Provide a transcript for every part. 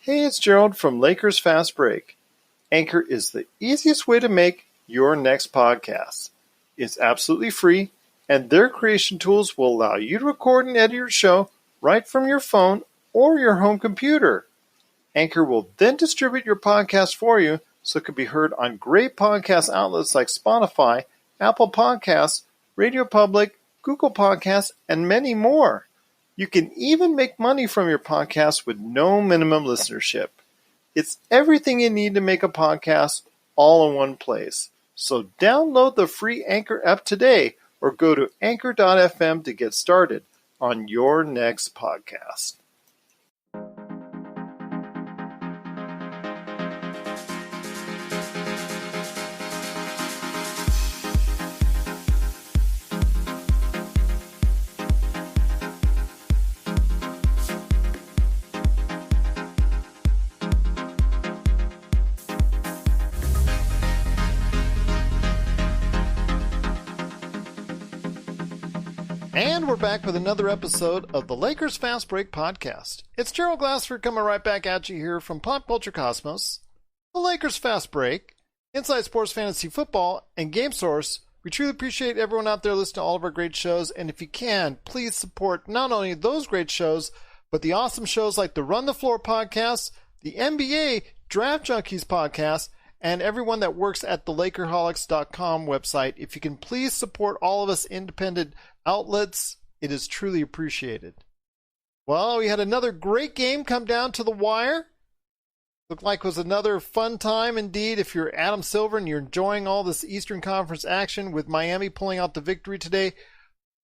Hey, it's Gerald from Lakers Fast Break. Anchor is the easiest way to make your next podcast. It's absolutely free, and their creation tools will allow you to record and edit your show right from your phone or your home computer. Anchor will then distribute your podcast for you so it can be heard on great podcast outlets like Spotify, Apple Podcasts, Radio Public, Google Podcasts, and many more. You can even make money from your podcast with no minimum listenership. It's everything you need to make a podcast all in one place. So download the free Anchor app today or go to anchor.fm to get started on your next podcast. And we're back with another episode of the Lakers Fast Break podcast. It's Gerald Glassford coming right back at you here from Pop Culture Cosmos, the Lakers Fast Break, Inside Sports Fantasy Football, and Game Source. We truly appreciate everyone out there listening to all of our great shows, and if you can, please support not only those great shows, but the awesome shows like the Run the Floor podcast, the NBA Draft Junkies podcast, and everyone that works at the LakerHolics.com website. If you can please support all of us independent outlets, it is truly appreciated. Well, we had another great game come down to the wire. Looked like it was another fun time indeed if you're Adam Silver and you're enjoying all this Eastern Conference action with Miami pulling out the victory today.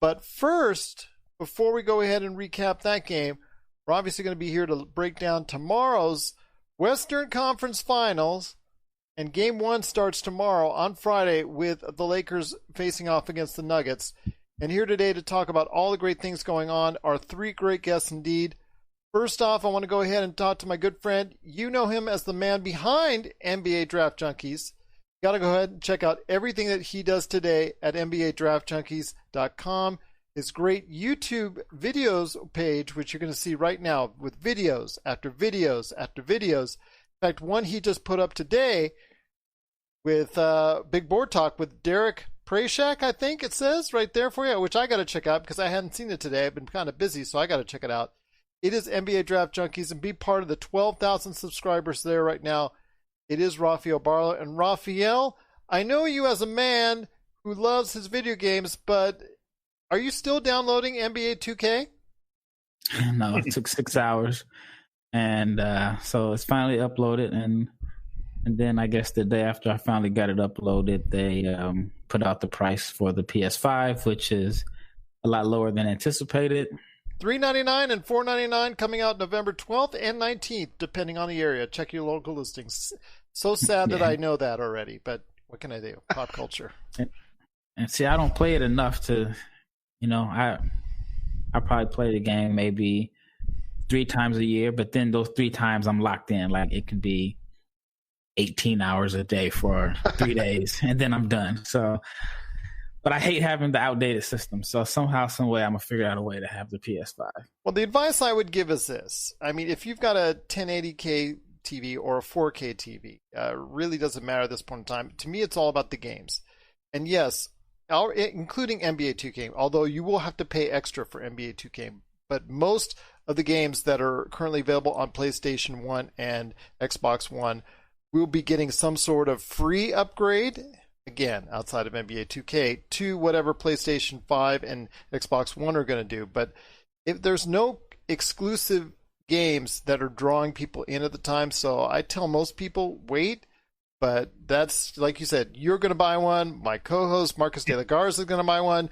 But first, before we go ahead and recap that game, we're obviously going to be here to break down tomorrow's Western Conference Finals. And Game 1 starts tomorrow on Friday with the Lakers facing off against the Nuggets. And here today to talk about all the great things going on are three great guests indeed. First off, I want to go ahead and talk to my good friend. You know him as the man behind NBA Draft Junkies. Got to go ahead and check out everything that he does today at NBADraftJunkies.com. His great YouTube videos page, which you're going to see right now with videos after videos after videos. In fact, one he just put up today with Big Board Talk with Derek Prashak, I think it says right there for you, which I got to check out because I hadn't seen it today. I've been kind of busy, so I got to check it out. It is NBA Draft Junkies, and be part of the 12,000 subscribers there right now. It is Rafael Barlowe. And Rafael, I know you as a man who loves his video games, but are you still downloading NBA 2K? No, it took 6 hours. And so it's finally uploaded, and then I guess the day after I finally got it uploaded, they put out the price for the PS5, which is a lot lower than anticipated. $399 and $499 coming out November 12th and 19th, depending on the area. Check your local listings. So sad that I know that already, but what can I do? Pop culture. And see, I don't play it enough to, I probably play the game maybe 3 times a year, but then those 3 times I'm locked in. Like it could be 18 hours a day for 3 days, and then I'm done. So, but I hate having the outdated system. So somehow, some way, I'm gonna figure out a way to have the PS5. Well, the advice I would give is this: I mean, if you've got a 1080k TV or a 4K TV, really doesn't matter at this point in time. To me, it's all about the games. And yes, including NBA 2K, although you will have to pay extra for NBA 2K, but most of the games that are currently available on PlayStation 1 and Xbox One will be getting some sort of free upgrade, again, outside of NBA 2K, to whatever PlayStation 5 and Xbox One are going to do. But if there's no exclusive games that are drawing people in at the time, so I tell most people, wait. But that's, like you said, you're going to buy one. My co-host, Marcus De La Garza, is going to buy one.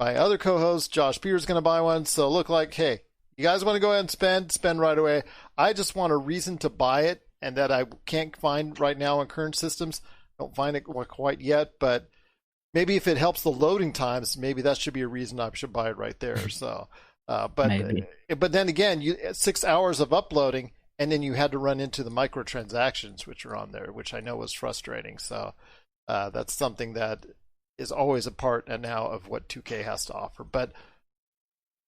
My other co-host, Josh Beer, is going to buy one. So look like, hey, you guys want to go ahead and spend right away. I just want a reason to buy it, and that I can't find right now in current systems. Don't find it quite yet, but maybe if it helps the loading times, maybe that should be a reason I should buy it right there. So, but then again, 6 hours of uploading, and then you had to run into the microtransactions which are on there, which I know was frustrating. So that's something that is always a part now of what 2K has to offer. But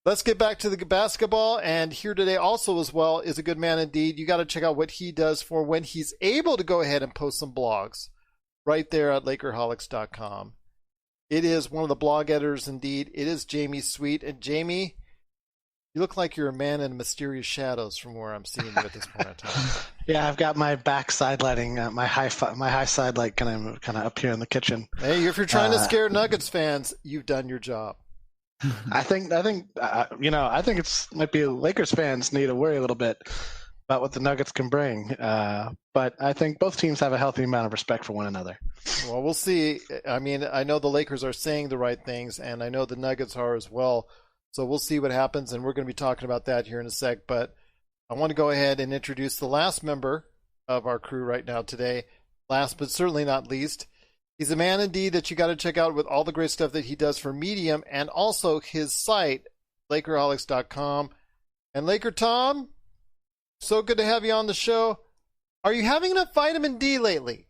Let's get back to the basketball, and here today also as well is a good man indeed. You got to check out what he does for when he's able to go ahead and post some blogs right there at LakerHolics.com. It is one of the blog editors indeed. It is Jamie Sweet. And Jamie, you look like you're a man in mysterious shadows from where I'm seeing you at this point in time. Yeah, I've got my back side lighting, my high side light kind of up here in the kitchen. Hey, if you're trying to scare Nuggets fans, you've done your job. I think it's might be Lakers fans need to worry a little bit about what the Nuggets can bring. But I think both teams have a healthy amount of respect for one another. Well, we'll see. I mean, I know the Lakers are saying the right things, and I know the Nuggets are as well. So we'll see what happens, and we're going to be talking about that here in a sec. But I want to go ahead and introduce the last member of our crew right now today. Last but certainly not least, he's a man indeed that you got to check out with all the great stuff that he does for Medium and also his site, LakerHolics.com. And LakerTom, so good to have you on the show. Are you having enough vitamin D lately?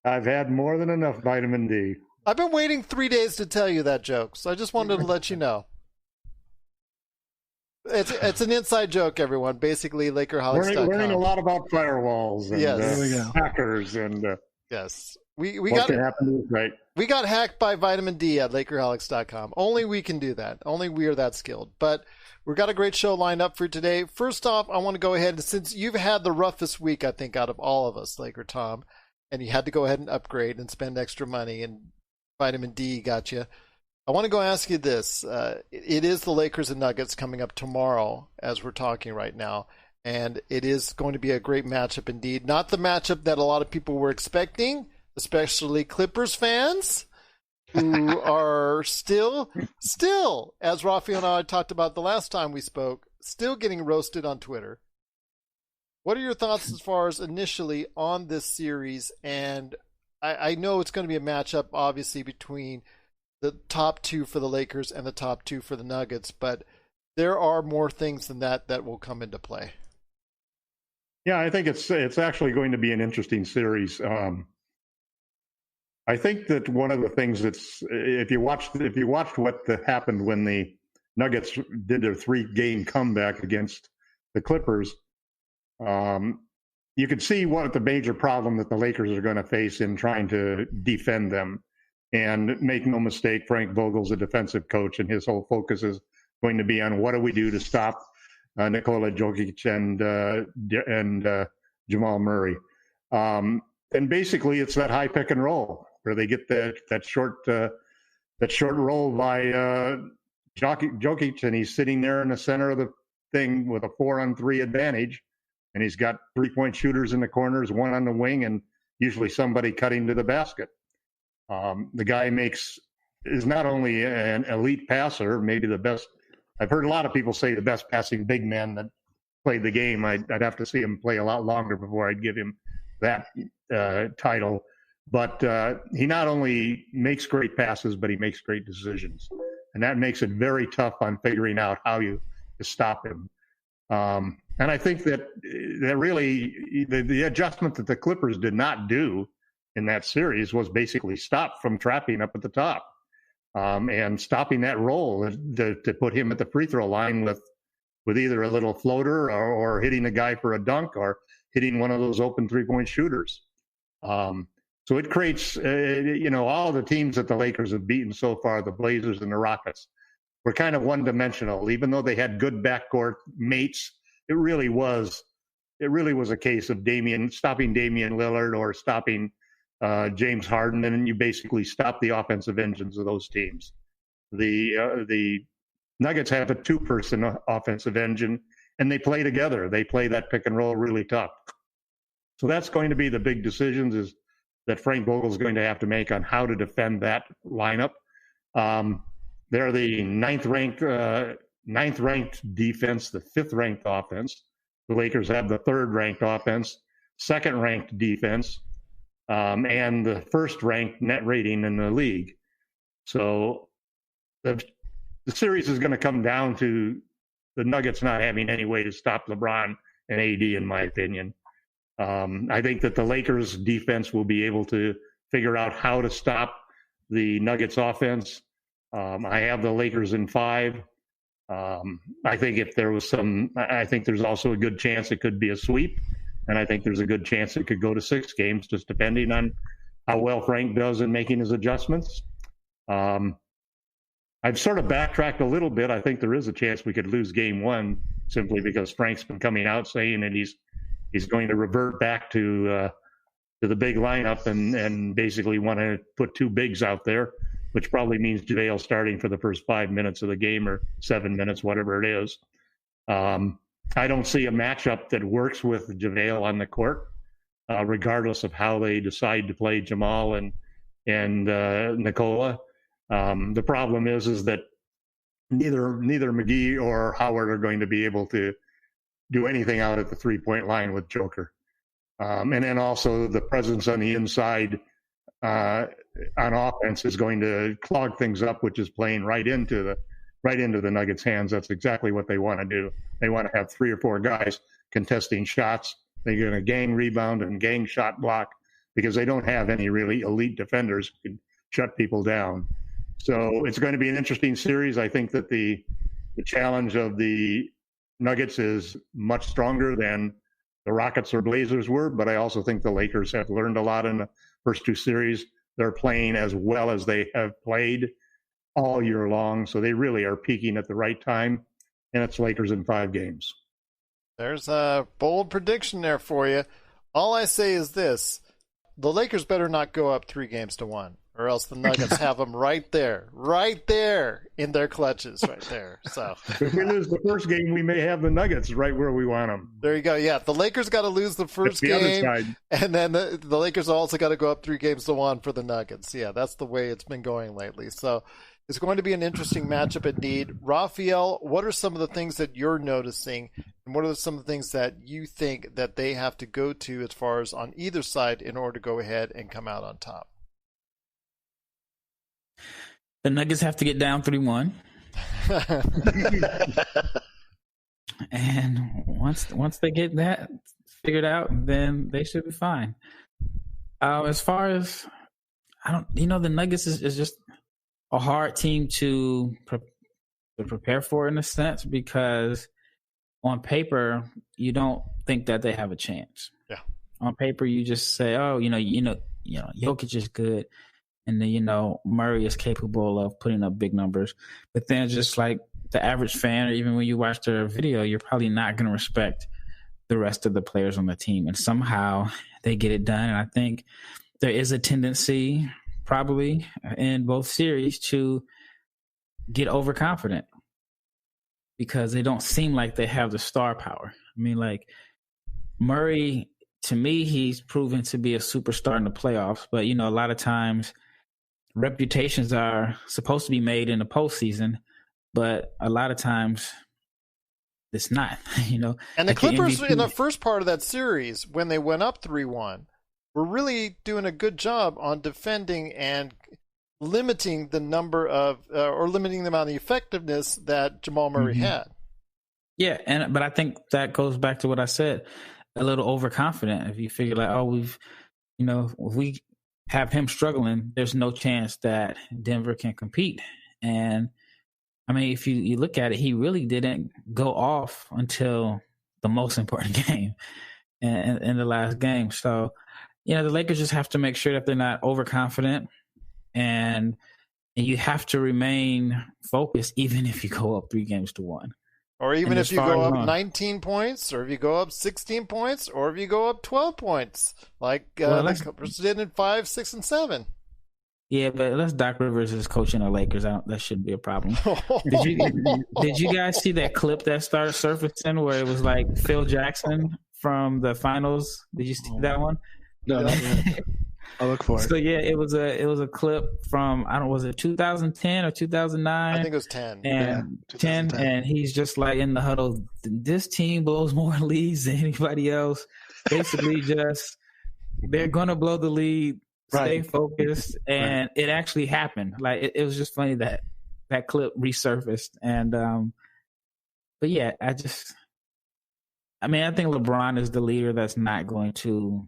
I've had more than enough vitamin D. I've been waiting 3 days to tell you that joke, so I just wanted to let you know. It's an inside joke, everyone. Basically, LakerHolics.com. Learning a lot about firewalls and yes. hackers and yes, we got right. We got hacked by vitamin D at LakerHolics.com. Only we can do that. Only we are that skilled. But we've got a great show lined up for today. First off, I want to go ahead and since you've had the roughest week, I think, out of all of us, LakerTom, and you had to go ahead and upgrade and spend extra money, and vitamin D got you. I want to go ask you this. It is the Lakers and Nuggets coming up tomorrow as we're talking right now, and it is going to be a great matchup indeed. Not the matchup that a lot of people were expecting, especially Clippers fans who are still, as Rafael and I talked about the last time we spoke, still getting roasted on Twitter. What are your thoughts as far as initially on this series? And I know it's going to be a matchup, obviously, between the top two for the Lakers and the top two for the Nuggets, but there are more things than that will come into play. Yeah, I think it's actually going to be an interesting series. I think that one of the things that's if you watched what happened when the Nuggets did their 3-game comeback against the Clippers, you could see what the major problem that the Lakers are going to face in trying to defend them. And make no mistake, Frank Vogel's a defensive coach, and his whole focus is going to be on what do we do to stop Nikola Jokic and Jamal Murray. And basically, it's that high pick and roll where they get that short roll by Jokic, and he's sitting there in the center of the thing with a 4-on-3 advantage, and he's got 3-point shooters in the corners, one on the wing, and usually somebody cutting to the basket. The guy is not only an elite passer, maybe the best. I've heard a lot of people say the best passing big man that played the game. I'd have to see him play a lot longer before I'd give him that title. But he not only makes great passes, but he makes great decisions. And that makes it very tough on figuring out how to stop him. And I think that really the adjustment that the Clippers did not do in that series was basically stop from trapping up at the top and stopping that roll to put him at the free throw line with either a little floater or hitting a guy for a dunk or hitting one of those open 3-point shooters. So it creates, all the teams that the Lakers have beaten so far, the Blazers and the Rockets, were kind of one-dimensional. Even though they had good backcourt mates, it really was a case of stopping Damian Lillard or stopping James Harden, and then you basically stop the offensive engines of those teams. The Nuggets have a 2-person offensive engine, and they play together. They play that pick and roll really tough. So that's going to be the big decisions is that Frank Vogel is going to have to make on how to defend that lineup. They're the ninth-ranked defense, the 5th-ranked offense. The Lakers have the 3rd-ranked offense, 2nd-ranked defense, and the 1st-ranked net rating in the league. So the series is going to come down to the Nuggets not having any way to stop LeBron and AD, in my opinion. I think that the Lakers defense will be able to figure out how to stop the Nuggets offense. I have the Lakers in 5. I think if there was I think there's also a good chance it could be a sweep, and I think there's a good chance it could go to 6 games, just depending on how well Frank does in making his adjustments. I've sort of backtracked a little bit. I think there is a chance we could lose game 1 simply because Frank's been coming out saying that he's going to revert back to the big lineup and basically want to put 2 bigs out there, which probably means JaVale starting for the first 5 minutes of the game or 7 minutes, whatever it is. I don't see a matchup that works with JaVale on the court, regardless of how they decide to play Jamal and Nikola. The problem is that neither McGee or Howard are going to be able to do anything out at the 3-point line with Joker. And then also the presence on the inside on offense is going to clog things up, which is playing right into the Nuggets' hands. That's exactly what they want to do. They want to have 3 or 4 guys contesting shots. They're going to gang rebound and gang shot block because they don't have any really elite defenders who can shut people down. So it's going to be an interesting series. I think that the challenge of the Nuggets is much stronger than the Rockets or Blazers were, but I also think the Lakers have learned a lot in the first 2 series. They're playing as well as they have played all year long, so they really are peaking at the right time, and it's Lakers in 5 games. There's a bold prediction there for you. All I say is this. The Lakers better not go up 3-1, or else the Nuggets have them right there in their clutches right there. So if we lose the first game, we may have the Nuggets right where we want them. There you go. Yeah, the Lakers got to lose the first game, and then the Lakers also got to go up 3-1 for the Nuggets. Yeah, that's the way it's been going lately. So it's going to be an interesting matchup indeed. Rafael, what are some of the things that you're noticing, and what are some of the things that you think that they have to go to as far as on either side in order to go ahead and come out on top? The Nuggets have to get down 3-1. And once they get that figured out, then they should be fine. As far as the Nuggets is just a hard team to prepare for in a sense, because on paper you don't think that they have a chance. Yeah. On paper you just say, Jokic is good, and then Murray is capable of putting up big numbers. But then just like the average fan, or even when you watch their video, you're probably not going to respect the rest of the players on the team. And somehow they get it done. And I think there is a tendency probably in both series to get overconfident because they don't seem like they have the star power. I mean, like Murray, to me, he's proven to be a superstar in the playoffs. But, a lot of times reputations are supposed to be made in the postseason, but a lot of times it's not, And the Clippers in the first part of that series, when they went up 3-1, were really doing a good job on defending and limiting the number of, or limiting the amount of effectiveness that Jamal Murray had. Yeah, but I think that goes back to what I said, a little overconfident. If you figure like, if we have him struggling, there's no chance that Denver can compete. And I mean, if you look at it, he really didn't go off until the most important game in the last game. So, the Lakers just have to make sure that they're not overconfident, and you have to remain focused even if you go up 3-1. Or even if you go up 19 points, or if you go up 16 points, or if you go up 12 points, like the Clippers did in 5, 6, and 7. Yeah, but unless Doc Rivers is coaching the Lakers, that shouldn't be a problem. Did you guys see that clip that started surfacing where it was like Phil Jackson from the finals? Did you see that one? No. I'll look for it. So yeah, it was a clip from, was it 2010 or 2009? I think it was 10. And 10, and he's just like in the huddle. This team blows more leads than anybody else. Basically, just they're gonna blow the lead. Stay focused, and it actually happened. Like it was just funny that clip resurfaced, and but yeah, I think LeBron is the leader that's not going to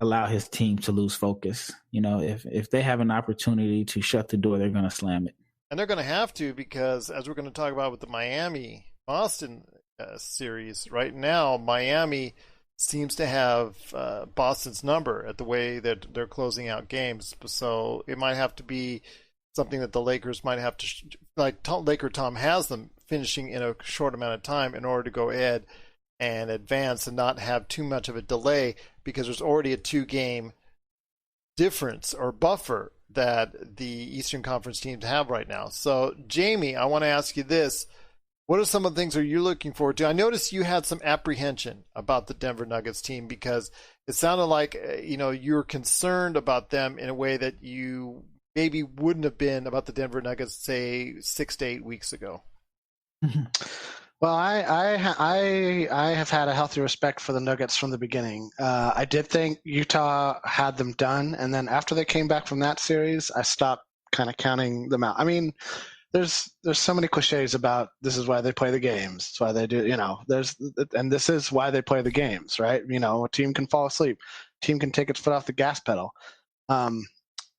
allow his team to lose focus. If they have an opportunity to shut the door, they're going to slam it. And they're going to have to, because as we're going to talk about with the Miami-Boston series, right now, Miami seems to have Boston's number at the way that they're closing out games. So it might have to be something that the Lakers might have to, like LakerTom has them finishing in a short amount of time in order to go ahead and advance and not have too much of a delay, because there's already a 2-game difference or buffer that the Eastern Conference teams have right now. So, Jamie, I want to ask you this. What are some of the things that you're looking forward to? I noticed you had some apprehension about the Denver Nuggets team, because it sounded like, you were concerned about them in a way that you maybe wouldn't have been about the Denver Nuggets, say, 6 to 8 weeks ago. Well, I have had a healthy respect for the Nuggets from the beginning. I did think Utah had them done, and then after they came back from that series, I stopped kind of counting them out. I mean, there's so many cliches about this is why they play the games. It's why they do, and this is why they play the games, right? A team can fall asleep, a team can take its foot off the gas pedal. One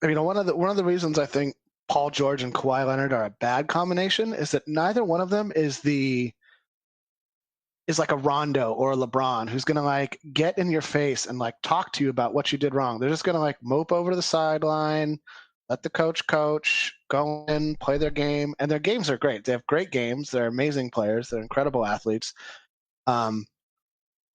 of the reasons I think Paul George and Kawhi Leonard are a bad combination is that neither one of them is like a Rondo or a LeBron who's going to like get in your face and like talk to you about what you did wrong. They're just going to like mope over to the sideline, let the coach, go in, play their game. And their games are great. They have great games. They're amazing players. They're incredible athletes. But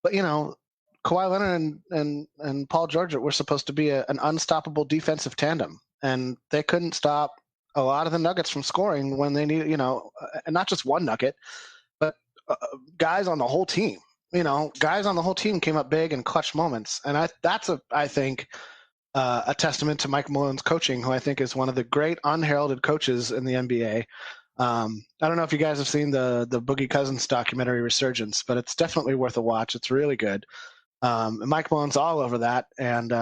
Kawhi Leonard and Paul George were supposed to be an unstoppable defensive tandem. And they couldn't stop a lot of the Nuggets from scoring when they needed, and not just one Nugget, but guys on the whole team. Guys on the whole team came up big in clutch moments. And I think a testament to Mike Malone's coaching, who I think is one of the great unheralded coaches in the NBA. I don't know if you guys have seen the Boogie Cousins documentary Resurgence, but it's definitely worth a watch. It's really good. Mike Malone's all over that, and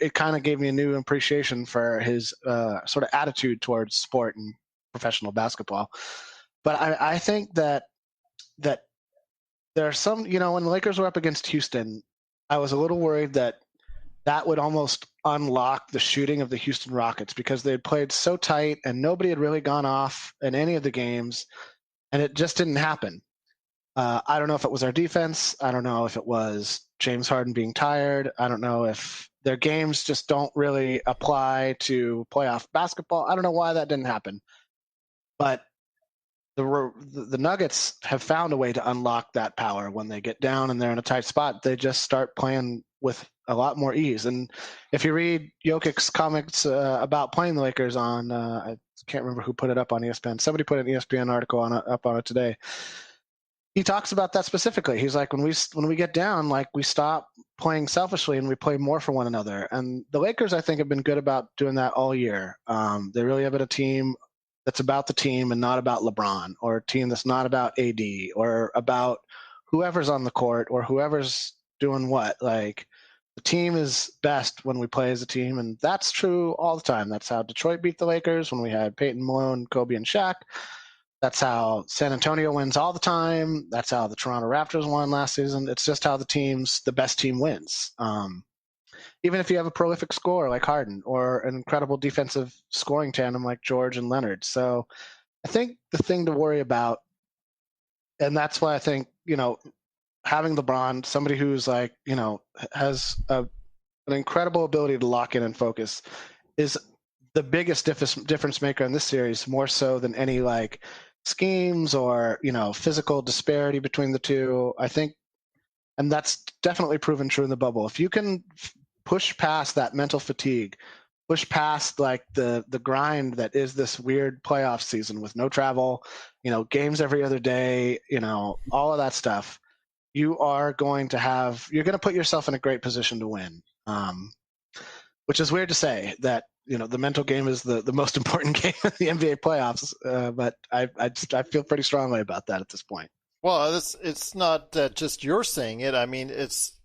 it kind of gave me a new appreciation for his sort of attitude towards sport and professional basketball. But I think that there are some, when the Lakers were up against Houston, I was a little worried that would almost unlock the shooting of the Houston Rockets, because they had played so tight and nobody had really gone off in any of the games, and it just didn't happen. I don't know if it was our defense. I don't know if it was James Harden being tired. I don't know if their games just don't really apply to playoff basketball. I don't know why that didn't happen. But the Nuggets have found a way to unlock that power. When they get down and they're in a tight spot, they just start playing with a lot more ease. And if you read Jokic's comments about playing the Lakers on, I can't remember who put it up on ESPN. Somebody put an ESPN article up on it today. He talks about that specifically. He's like, when we get down, like, we stop playing selfishly and we play more for one another. And the Lakers, I think, have been good about doing that all year. They really have been a team that's about the team and not about LeBron, or a team that's not about AD or about whoever's on the court or whoever's doing what. Like, the team is best when we play as a team, and that's true all the time. That's how Detroit beat the Lakers when we had Peyton, Malone, Kobe, and Shaq. That's how San Antonio wins all the time. That's how the Toronto Raptors won last season. It's just how the best team wins. Even if you have a prolific scorer like Harden, or an incredible defensive scoring tandem like George and Leonard. So I think the thing to worry about, and that's why I think, having LeBron, somebody who's like, has an incredible ability to lock in and focus, is the biggest difference maker in this series, more so than any like schemes or, physical disparity between the two. I think, and that's definitely proven true in the bubble. If you can push past that mental fatigue, push past like the grind that is this weird playoff season with no travel, games every other day, all of that stuff, you're going to put yourself in a great position to win. Which is weird to say, that the mental game is the most important game in the NBA playoffs, but I feel pretty strongly about that at this point. Well, it's not just you're saying it. I mean,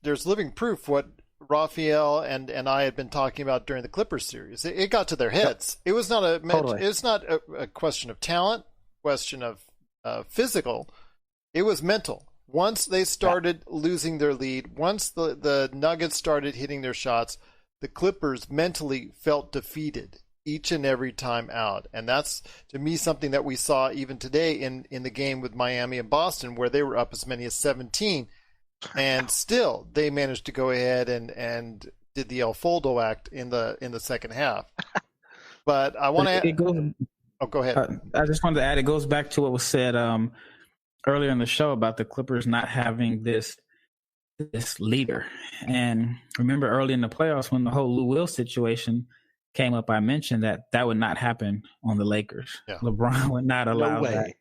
there's living proof what Rafael and I had been talking about during the Clippers series. It got to their heads. It was not it's not a question of talent, question of physical. It was mental. Once they started losing their lead, once the Nuggets started hitting their shots, the Clippers mentally felt defeated. each and every time out. And that's, to me, something that we saw even today in the game with Miami and Boston, where they were up as many as 17. And still, they managed to go ahead and did the El Foldo act in the second half. But I want to... Oh, go ahead. I just wanted to add, it goes back to what was said earlier in the show about the Clippers not having this leader. And remember early in the playoffs when the whole Lou Will situation came up, I mentioned that would not happen on the Lakers. Yeah. LeBron would not allow that.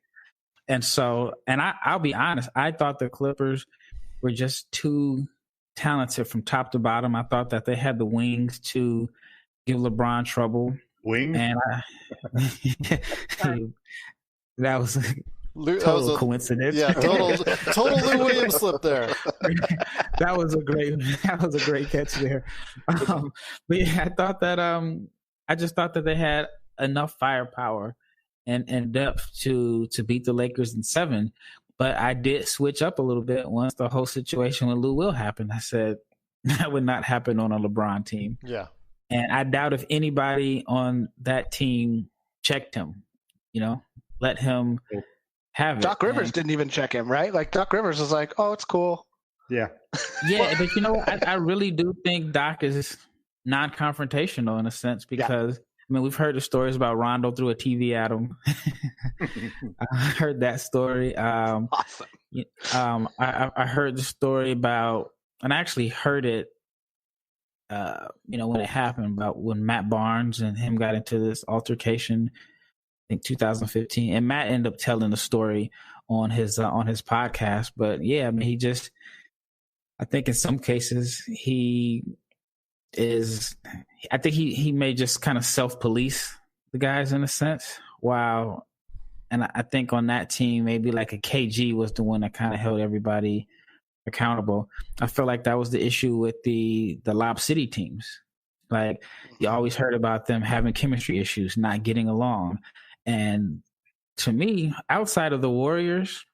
And so, and I'll be honest, I thought the Clippers were just too talented from top to bottom. I thought that they had the wings to give LeBron trouble. Wings? And that was total coincidence. Yeah, total Lou Williams slip there. That was a great catch there. But yeah, I just thought that they had enough firepower and depth to beat the Lakers in 7. But I did switch up a little bit once the whole situation with Lou Will happened. I said that would not happen on a LeBron team. Yeah. And I doubt if anybody on that team checked him, let him have it. Doc Rivers didn't even check him, right? Like Doc Rivers was like, "Oh, it's cool." Yeah. Yeah, but I really do think Doc is non-confrontational in a sense because I mean we've heard the stories about Rondo threw a TV at him. I heard that story. Awesome. I heard the story about, and I actually heard it. When it happened about when Matt Barnes and him got into this altercation, I think 2015, and Matt ended up telling the story on his podcast. But yeah, I mean, I think in some cases he may just kind of self-police the guys in a sense. And I think on that team, maybe like a KG was the one that kind of held everybody accountable. I feel like that was the issue with the Lob City teams. Like you always heard about them having chemistry issues, not getting along. And to me, outside of the Warriors,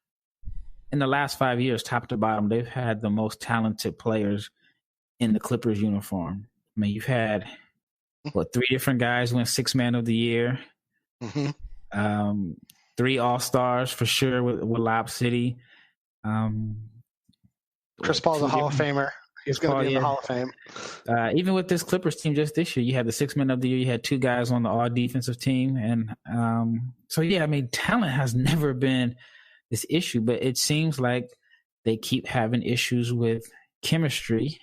in the last 5 years, top to bottom, they've had the most talented players in the Clippers uniform. I mean, you've had 3 different guys win 6 Man of the Year. Mm-hmm. 3 All-Stars for sure with Lob City. Chris Paul's a Hall of Famer. He's going to be in the Hall of Fame. Even with this Clippers team just this year, you had the 6 Man of the Year. You had 2 guys on the all-defensive team. And so, yeah, I mean, talent has never been this issue, but it seems like they keep having issues with chemistry.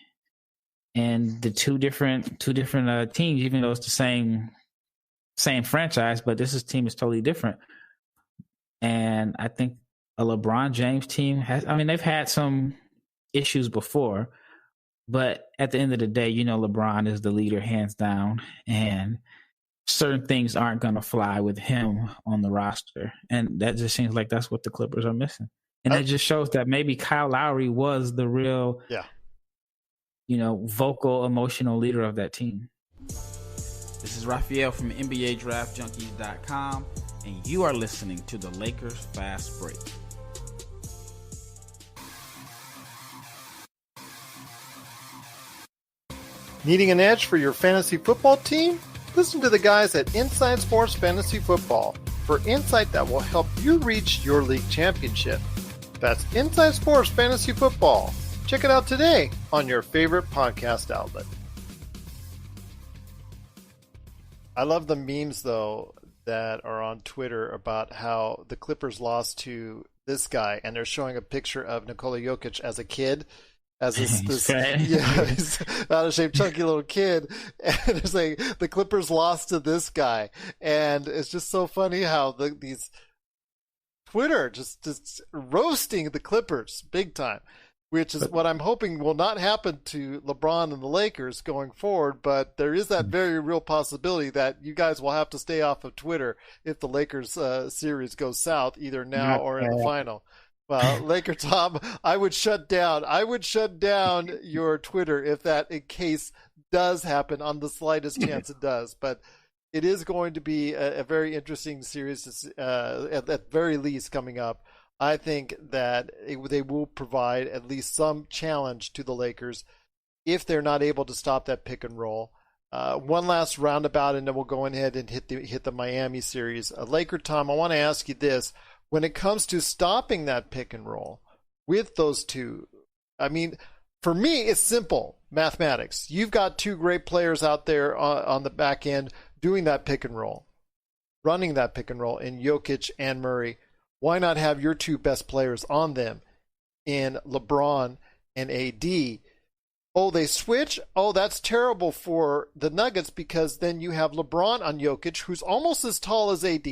And the two different teams, even though it's the same franchise, but team is totally different. And I think a LeBron James team they've had some issues before, but at the end of the day, LeBron is the leader hands down, and certain things aren't going to fly with him on the roster. And that just seems like that's what the Clippers are missing. And it just shows that maybe Kyle Lowry was the real, vocal, emotional leader of that team. This is Rafael from NBA Draft Junkies.com, and you are listening to the Lakers Fast Break. Needing an edge for your fantasy football team? Listen to the guys at Inside Sports Fantasy Football for insight that will help you reach your league championship. That's Inside Sports Fantasy Football. Check it out today on your favorite podcast outlet. I love the memes, though, that are on Twitter about how the Clippers lost to this guy, and they're showing a picture of Nikola Jokic as a kid. As he's out of shape, chunky little kid, and it's like the Clippers lost to this guy, and it's just so funny how these Twitter just roasting the Clippers big time, which is what I'm hoping will not happen to LeBron and the Lakers going forward. But there is that very real possibility that you guys will have to stay off of Twitter if the Lakers series goes south, either now or in the final. Well, LakerTom, I would shut down your Twitter if that in case does happen, on the slightest chance it does. But it is going to be a very interesting series at the very least coming up. I think that they will provide at least some challenge to the Lakers if they're not able to stop that pick and roll. One last roundabout, and then we'll go ahead and hit the Miami series. LakerTom, I want to ask you this: when it comes to stopping that pick and roll with those two, I mean, for me, it's simple mathematics. You've got two great players out there on the back end doing that pick and roll, running that pick and roll in Jokic and Murray. Why not have your two best players on them in LeBron and AD? Oh, they switch? Oh, that's terrible for the Nuggets because then you have LeBron on Jokic, who's almost as tall as AD,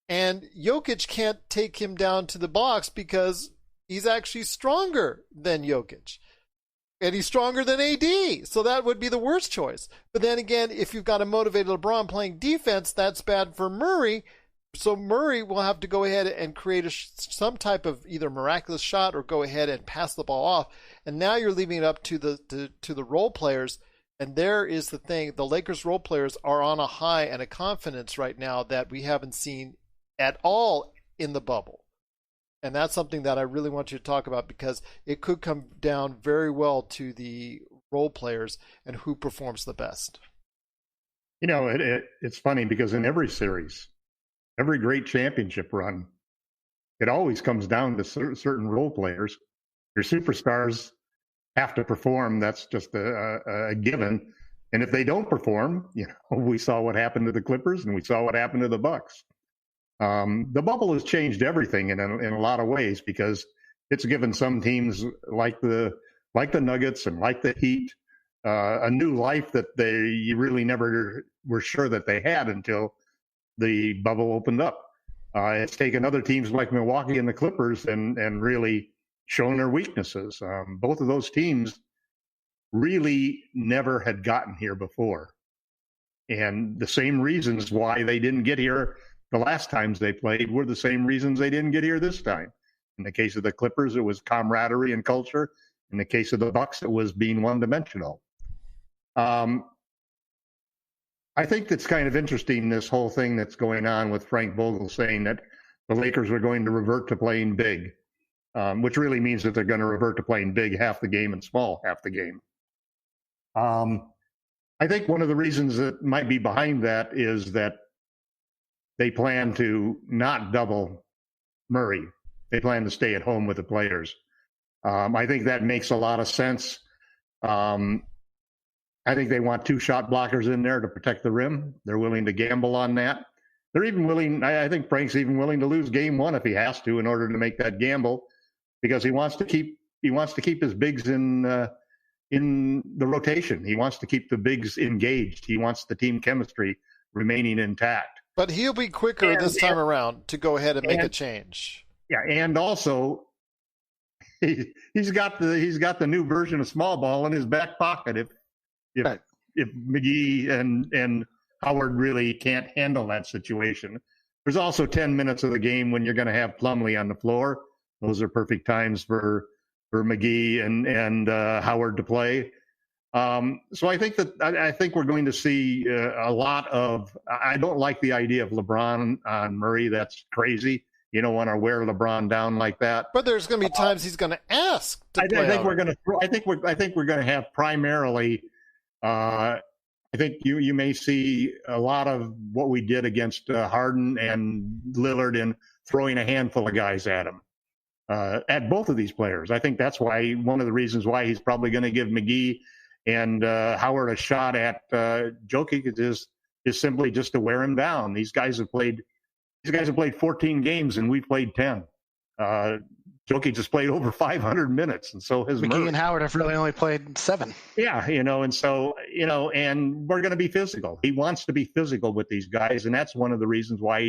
and Jokic can't take him down to the box because he's actually stronger than Jokic. And he's stronger than AD, so that would be the worst choice. But then again, if you've got a motivated LeBron playing defense, that's bad for Murray. So Murray will have to go ahead and create some type of either miraculous shot or go ahead and pass the ball off. And now you're leaving it up to the role players. And there is the thing. The Lakers role players are on a high and a confidence right now that we haven't seen at all in the bubble. And that's something that I really want you to talk about because it could come down very well to the role players and who performs the best. You know, it's funny because in every series, every great championship run, it always comes down to certain role players. Your superstars have to perform. That's just a given. And if they don't perform, you know, we saw what happened to the Clippers and we saw what happened to the Bucks. The bubble has changed everything in a lot of ways because it's given some teams like the Nuggets and like the Heat a new life that you really never were sure that they had until the bubble opened up. It's taken other teams like Milwaukee and the Clippers and really shown their weaknesses. Both of those teams really never had gotten here before. And the same reasons why they didn't get here the last times they played were the same reasons they didn't get here this time. In the case of the Clippers, it was camaraderie and culture. In the case of the Bucks, it was being one-dimensional. I think that's kind of interesting, this whole thing that's going on with Frank Vogel saying that the Lakers are going to revert to playing big, which really means that they're going to revert to playing big half the game and small half the game. I think one of the reasons that might be behind that is that they plan to not double Murray. They plan to stay at home with the players. I think that makes a lot of sense. I think they want two shot blockers in there to protect the rim. They're willing to gamble on that. They're even willing, I think Frank's even willing to lose game one if he has to in order to make that gamble because he wants to keep his bigs in the rotation. He wants to keep the bigs engaged. He wants the team chemistry remaining intact. But he'll be quicker this time around to go ahead and make a change. Yeah, and also he's got the new version of small ball in his back pocket if McGee and Howard really can't handle that situation. There's also 10 minutes of the game when you're going to have Plumlee on the floor. Those are perfect times for McGee and Howard to play. So I think we're going to see a lot of. I don't like the idea of LeBron on Murray. That's crazy. You don't want to wear LeBron down like that. But there's going to be times he's going to ask to play. I think we're going to have primarily. I think you may see a lot of what we did against Harden and Lillard in throwing a handful of guys at him, at both of these players. I think that's why one of the reasons why he's probably going to give McGee and Howard a shot at Jokic is simply just to wear him down. These guys have played 14 games and we played 10. Jokic has played over 500 minutes, and so has McGee Murray. And Howard have really only played 7. Yeah, and so, and we're going to be physical. He wants to be physical with these guys, and that's one of the reasons why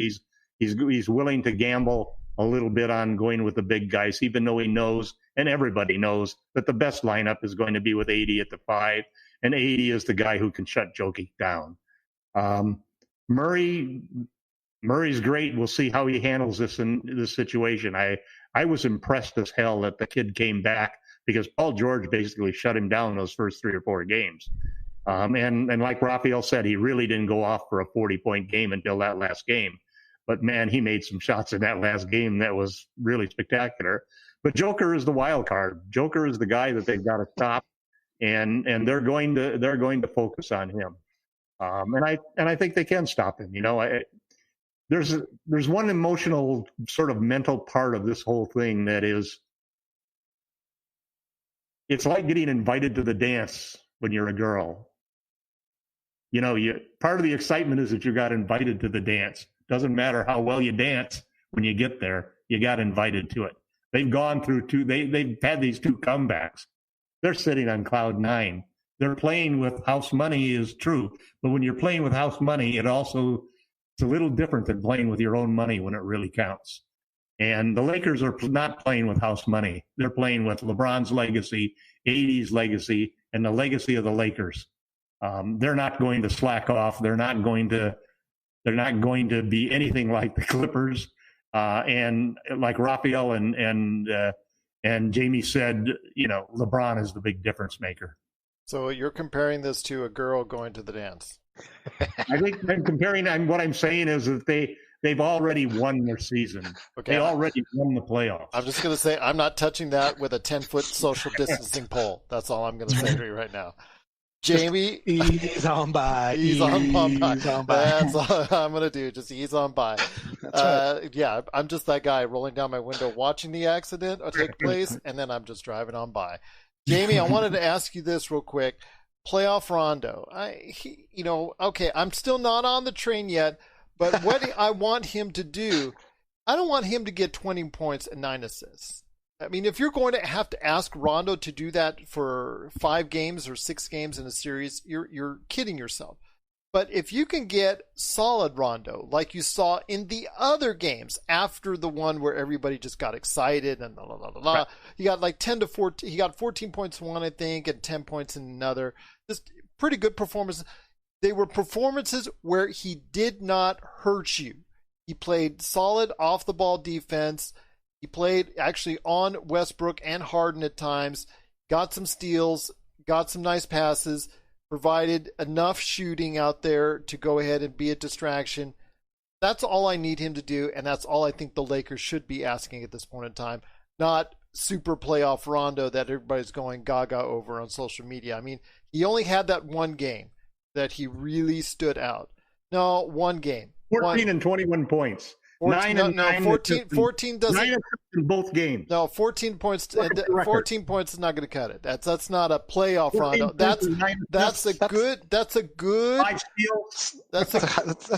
he's willing to gamble a little bit on going with the big guys, even though he knows, and everybody knows, that the best lineup is going to be with AD at the 5, and AD is the guy who can shut Jokic down. Murray's great. We'll see how he handles this in this situation. I was impressed as hell that the kid came back because Paul George basically shut him down those first 3 or 4 games. And like Rafael said, he really didn't go off for a 40-point game until that last game. But, man, he made some shots in that last game that was really spectacular. But Joker is the wild card. Joker is the guy that they've got to stop, and they're going to focus on him. And I think they can stop him. There's one emotional sort of mental part of this whole thing that is, it's like getting invited to the dance when you're a girl. Part of the excitement is that you got invited to the dance. Doesn't matter how well you dance when you get there, you got invited to it. They've gone through they've had these 2 comebacks. They're sitting on cloud 9. They're playing with house money is true, but when you're playing with house money, it's a little different than playing with your own money when it really counts. And the Lakers are not playing with house money. They're playing with LeBron's legacy, 80s legacy, and the legacy of the Lakers. They're not going to slack off. They're not going to be anything like the Clippers. And like Rafael and Jamie said, LeBron is the big difference maker. So you're comparing this to a girl going to the dance. I think I'm comparing, and what I'm saying is that they've already won their season. Okay. They already won the playoffs. I'm just going to say I'm not touching that with a 10-foot social distancing pole. That's all I'm going to say to you right now. Jamie, ease on by. Ease on by. That's all I'm going to do. Just ease on by. Right. Yeah, I'm just that guy rolling down my window watching the accident take place, and then I'm just driving on by. Jamie, I wanted to ask you this real quick. Playoff Rondo. Okay, I'm still not on the train yet, but what I want him to do, I don't want him to get 20 points and 9 assists. I mean, if you're going to have to ask Rondo to do that for 5 games or 6 games in a series, you're kidding yourself. But if you can get solid Rondo, like you saw in the other games after the one where everybody just got excited and right. He got like 10 to 14. He got 14 points in one, I think, and 10 points in another. Just pretty good performances. They were performances where he did not hurt you. He played solid off the ball defense. He played actually on Westbrook and Harden at times. Got some steals. Got some nice passes. Provided enough shooting out there to go ahead and be a distraction. That's all I need him to do, and that's all I think the Lakers should be asking at this point in time. Not super playoff Rondo that everybody's going gaga over on social media. I mean, he only had that one game that he really stood out. No, one game. 14 and 21 points. 14 doesn't. 9 in both games. No, 14 points. 14 points is not going to cut it. That's not a playoff Rondo. That's a good.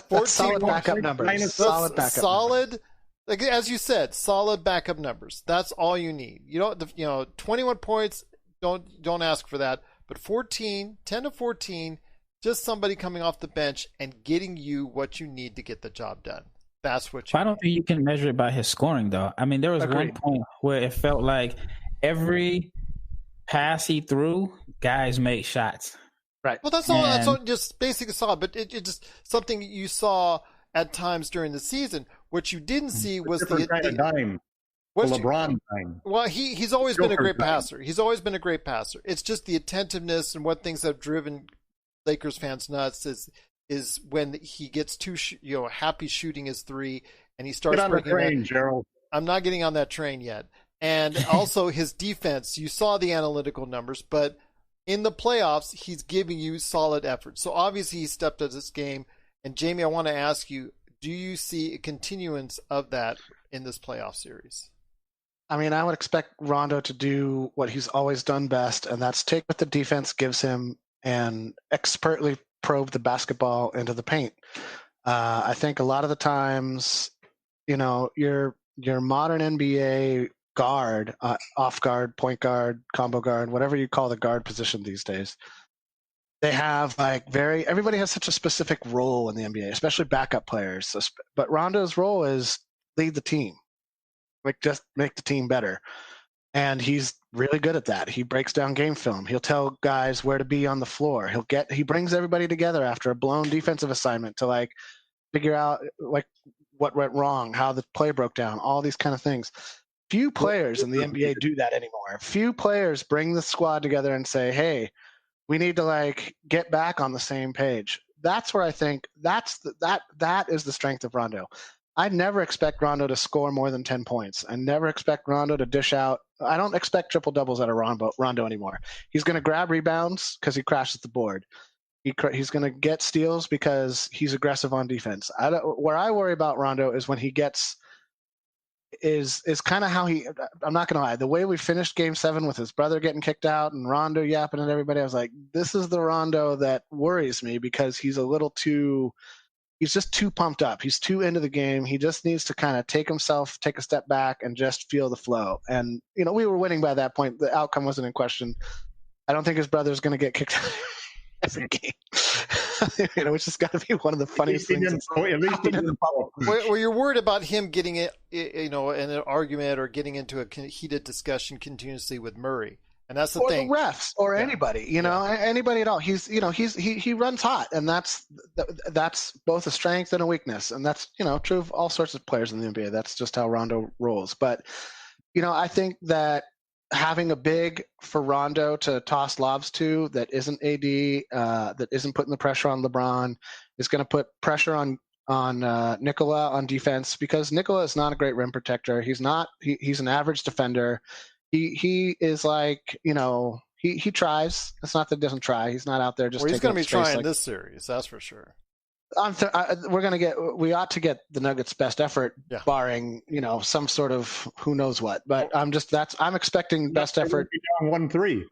14 solid backup numbers. Solid. Like, as you said, solid backup numbers. That's all you need. 21 points. Don't ask for that. But 10 to 14, just somebody coming off the bench and getting you what you need to get the job done. That's what I don't think you can measure it by his scoring, though. I mean, there was one point where it felt like every pass he threw, guys made shots. Right. Well, that's all. That's all just basically saw. But it just something you saw at times during the season. What you didn't see was the dime. LeBron dime. Well, he's always been a great passer. He's always been a great passer. It's just the attentiveness and what things have driven Lakers fans nuts is when he gets too happy shooting his 3 and he starts get on the train, Gerald. I'm not getting on that train yet. And also his defense, you saw the analytical numbers, but in the playoffs, he's giving you solid effort. So obviously he stepped up this game. And Jamie, I want to ask you, do you see a continuance of that in this playoff series? I mean, I would expect Rondo to do what he's always done best, and that's take what the defense gives him and expertly probe the basketball into the paint. I think a lot of the times, your modern NBA guard, off guard, point guard, combo guard, whatever you call the guard position these days, they have everybody has such a specific role in the NBA, especially backup players. But Rondo's role is lead the team, just make the team better. And he's really good at that. He breaks down game film. He'll tell guys where to be on the floor. He brings everybody together after a blown defensive assignment to figure out what went wrong, how the play broke down, all these kind of things. Few players in the NBA do that anymore. Few players bring the squad together and say, "Hey, we need to get back on the same page." That's where I think that is the strength of Rondo. I never expect Rondo to score more than 10 points. I never expect Rondo to dish out. I don't expect triple doubles out of Rondo anymore. He's going to grab rebounds because he crashes the board. He's going to get steals because he's aggressive on defense. Where I worry about Rondo is when he gets is kind of how he. I'm not going to lie. The way we finished Game 7 with his brother getting kicked out and Rondo yapping at everybody, I was like, this is the Rondo that worries me because he's a little too. He's just too pumped up. He's too into the game. He just needs to kind of take a step back and just feel the flow. And, we were winning by that point. The outcome wasn't in question. I don't think his brother's going to get kicked out every game. Which has got to be one of the funniest things. Where you're worried about him getting it, in an argument or getting into a heated discussion continuously with Murray. And that's the thing. Or the refs, or anybody, anybody at all. He runs hot, and that's both a strength and a weakness, and that's true of all sorts of players in the NBA. That's just how Rondo rolls. But I think that having a big for Rondo to toss lobs to that isn't AD, that isn't putting the pressure on LeBron, is going to put pressure on Nikola on defense, because Nikola is not a great rim protector. He's not. He's an average defender. He is like, he tries. It's not that he doesn't try. He's not out there just. Well, he's going to be trying like, this series, that's for sure. We ought to get the Nuggets' best effort, barring some sort of who knows what. But I'm expecting best effort. We'll be down 1-3.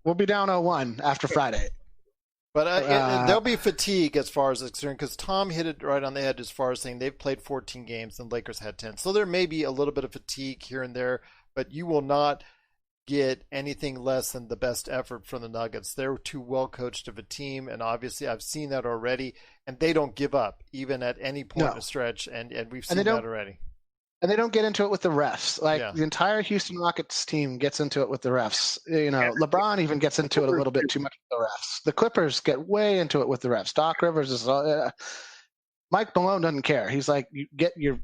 We'll be down 0-1 after Friday. But there'll be fatigue as far as it's concerned, because Tom hit it right on the head as far as saying they've played 14 games and Lakers had 10. So there may be a little bit of fatigue here and there, but you will not get anything less than the best effort from the Nuggets. They're too well coached of a team, and obviously I've seen that already, and they don't give up even at any point in the stretch, and we've seen that already. And they don't get into it with the refs. The entire Houston Rockets team gets into it with the refs. LeBron even gets into it a little bit too much with the refs. The Clippers get way into it with the refs. Doc Rivers is Mike Malone doesn't care. He's like, you get your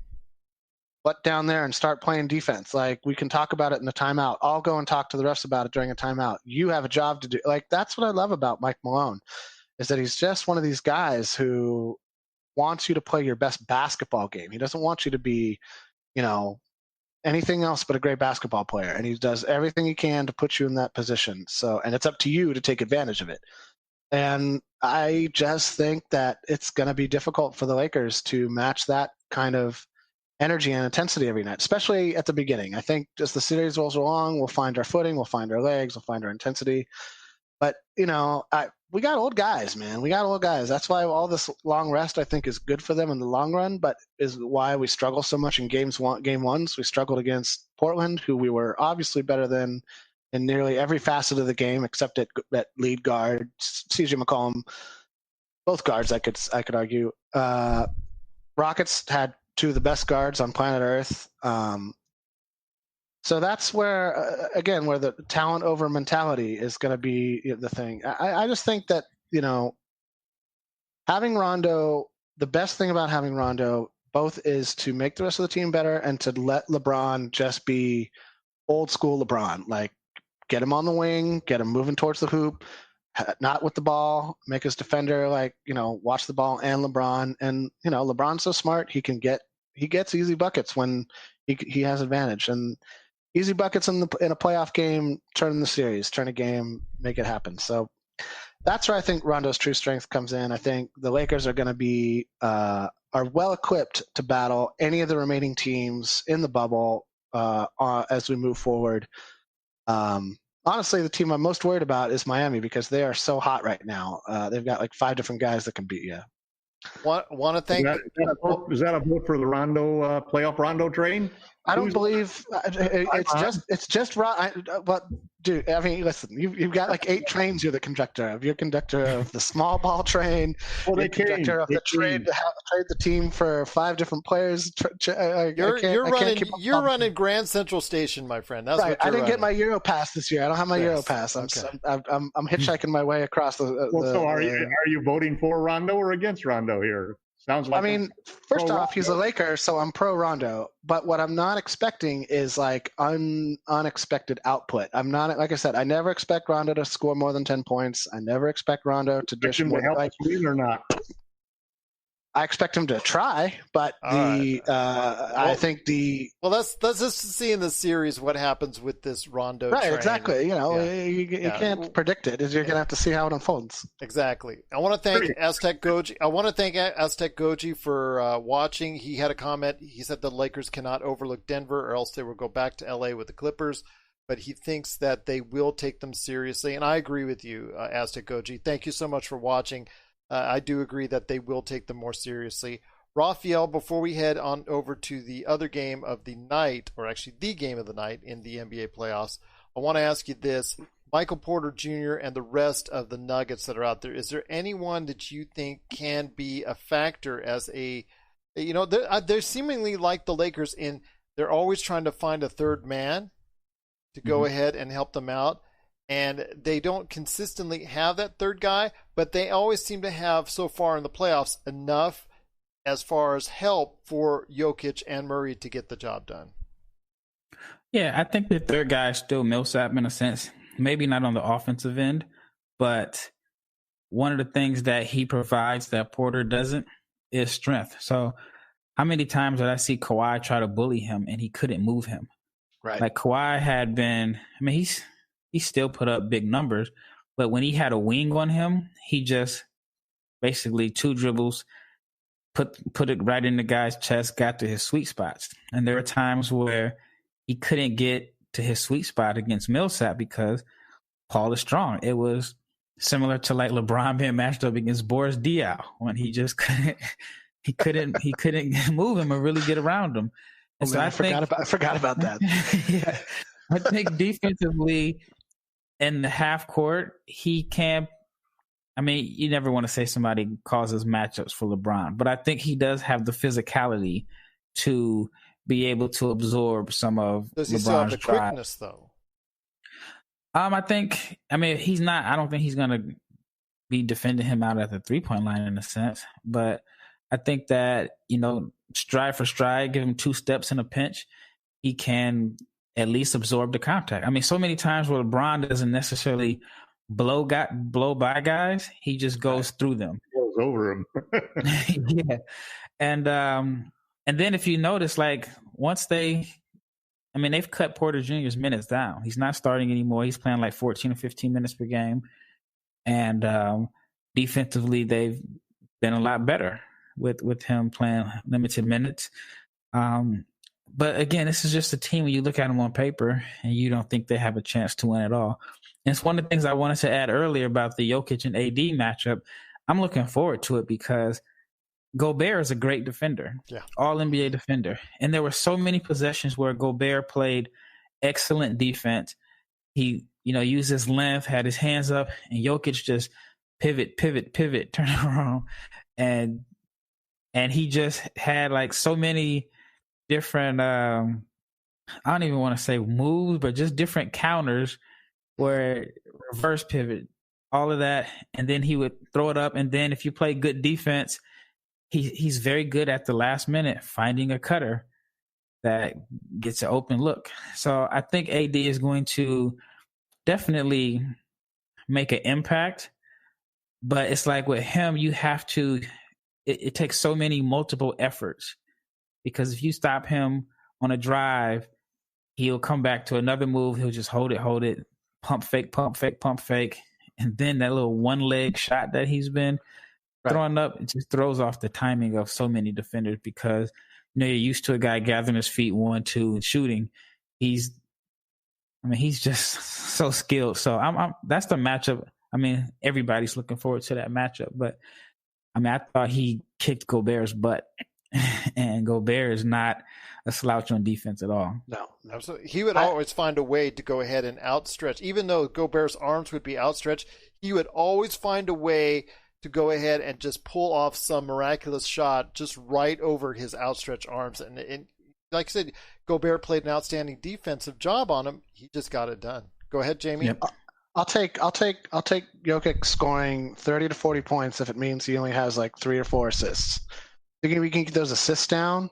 butt down there and start playing defense. We can talk about it in a timeout. I'll go and talk to the refs about it during a timeout. You have a job to do. That's what I love about Mike Malone, is that he's just one of these guys who wants you to play your best basketball game. He doesn't want you to be, anything else but a great basketball player. And he does everything he can to put you in that position. And it's up to you to take advantage of it. And I just think that it's going to be difficult for the Lakers to match that kind of energy and intensity every night, especially at the beginning. I think as the series rolls along, we'll find our footing, we'll find our legs, we'll find our intensity. But, we got old guys, man. We got old guys. That's why all this long rest, I think, is good for them in the long run, but is why we struggle so much in game ones. We struggled against Portland, who we were obviously better than in nearly every facet of the game, except at lead guard, CJ McCollum, both guards, I could argue. Rockets had two of the best guards on planet Earth. So that's where, again, where the talent over mentality is going to be the thing. I just think that, having Rondo, the best thing about having Rondo both is to make the rest of the team better and to let LeBron just be old school LeBron. Get him on the wing, get him moving towards the hoop, not with the ball, make his defender, watch the ball and LeBron. And, LeBron's so smart, he gets easy buckets when he has advantage. And easy buckets in a playoff game, turn the series, turn a game, make it happen. So that's where I think Rondo's true strength comes in. I think the Lakers are going to be are well equipped to battle any of the remaining teams in the bubble as we move forward. Honestly, the team I'm most worried about is Miami, because they are so hot right now. They've got 5 different guys that can beat you. Want to thank? Is that a vote for the Rondo playoff Rondo train? I don't believe it's just but dude, I mean, listen, you've got 8 trains you're the conductor of. You're conductor of the small ball train. Well, you're conductor of the trade the team for 5 different players. You're running Grand Central Station, my friend. That's right. I didn't get my Euro pass this year. I don't have my Euro pass. I'm hitchhiking my way across the. So are you voting for Rondo or against Rondo here? Sounds like. I mean, first off, he's a Laker, so I'm pro Rondo. But what I'm not expecting is unexpected output. I'm not, like I said, I never expect Rondo to score more than 10 points. I never expect Rondo to dish more. Or not? I expect him to try, but I think the let's just see in the series what happens with this Rondo right train. exactly. You can't predict it. You're gonna have to see how it unfolds. Exactly. I want to thank Aztec Goji. For watching. He had a comment. He said the Lakers cannot overlook Denver, or else they will go back to LA with the Clippers. But he thinks that they will take them seriously, and I agree with you, Aztec Goji. Thank you so much for watching. I do agree that they will take them more seriously. Rafael, before we head on over to the other game of the night, or actually the game of the night in the NBA playoffs, I want to ask you this. Michael Porter Jr. and the rest of the Nuggets that are out there, is there anyone that you think can be a factor as they're seemingly like the Lakers in they're always trying to find a third man to go ahead and help them out. And they don't consistently have that third guy, but they always seem to have, so far in the playoffs, enough as far as help for Jokic and Murray to get the job done. Yeah, I think the third guy is still Millsap in a sense. Maybe not on the offensive end, but one of the things that he provides that Porter doesn't is strength. So how many times did I see Kawhi try to bully him and he couldn't move him? Right. Like Kawhi had been, he still put up big numbers, but when he had a wing on him, he just basically 2 dribbles, put it right in the guy's chest, got to his sweet spots. And there were times where he couldn't get to his sweet spot against Millsap because Paul is strong. It was similar to like LeBron being matched up against Boris Diaw when he just couldn't move him or really get around him. And so I forgot about that. Yeah, I think defensively in the half court, he can. I mean, you never want to say somebody causes matchups for LeBron, but I think he does have the physicality to be able to absorb some of LeBron's drive. Does he still have the quickness, though? He's not. I don't think he's going to be defending him out at the 3-point line in a sense, but I think that, stride for stride, give him 2 steps in a pinch, he can at least absorb the contact. I mean, so many times where LeBron doesn't necessarily blow by guys, he just goes through them. Goes over them. Yeah. And then if you notice, like once they've cut Porter Jr.'s minutes down. He's not starting anymore. He's playing like 14 or 15 minutes per game. And defensively, they've been a lot better with him playing limited minutes. But again, this is just a team when you look at them on paper and you don't think they have a chance to win at all. And it's one of the things I wanted to add earlier about the Jokic and AD matchup. I'm looking forward to it because Gobert is a great defender, all NBA defender. And there were so many possessions where Gobert played excellent defense. He, used his length, had his hands up, and Jokic just pivot, turn around. And he just had like so many different, I don't even want to say moves, but just different counters where reverse pivot, all of that. And then he would throw it up. And then if you play good defense, he's very good at the last minute finding a cutter that gets an open look. So I think AD is going to definitely make an impact, but it's like with him, you have to, it takes so many multiple efforts because if you stop him on a drive, he'll come back to another move. He'll just hold it, pump fake. And then that little one leg shot that he's been throwing up, it just throws off the timing of so many defenders because, you're used to a guy gathering his feet 1, 2 and shooting. He's just so skilled. So that's the matchup. I mean, everybody's looking forward to that matchup, but I thought he kicked Gobert's butt and Gobert is not a slouch on defense at all. No, absolutely. He would always find a way to go ahead and outstretch. Even though Gobert's arms would be outstretched, he would always find a way to go ahead and just pull off some miraculous shot just right over his outstretched arms. And like I said, Gobert played an outstanding defensive job on him. He just got it done. Go ahead, Jamie. Yep. I'll take Jokic scoring 30 to 40 points if it means he only has like 3 or 4 assists. We can get those assists down,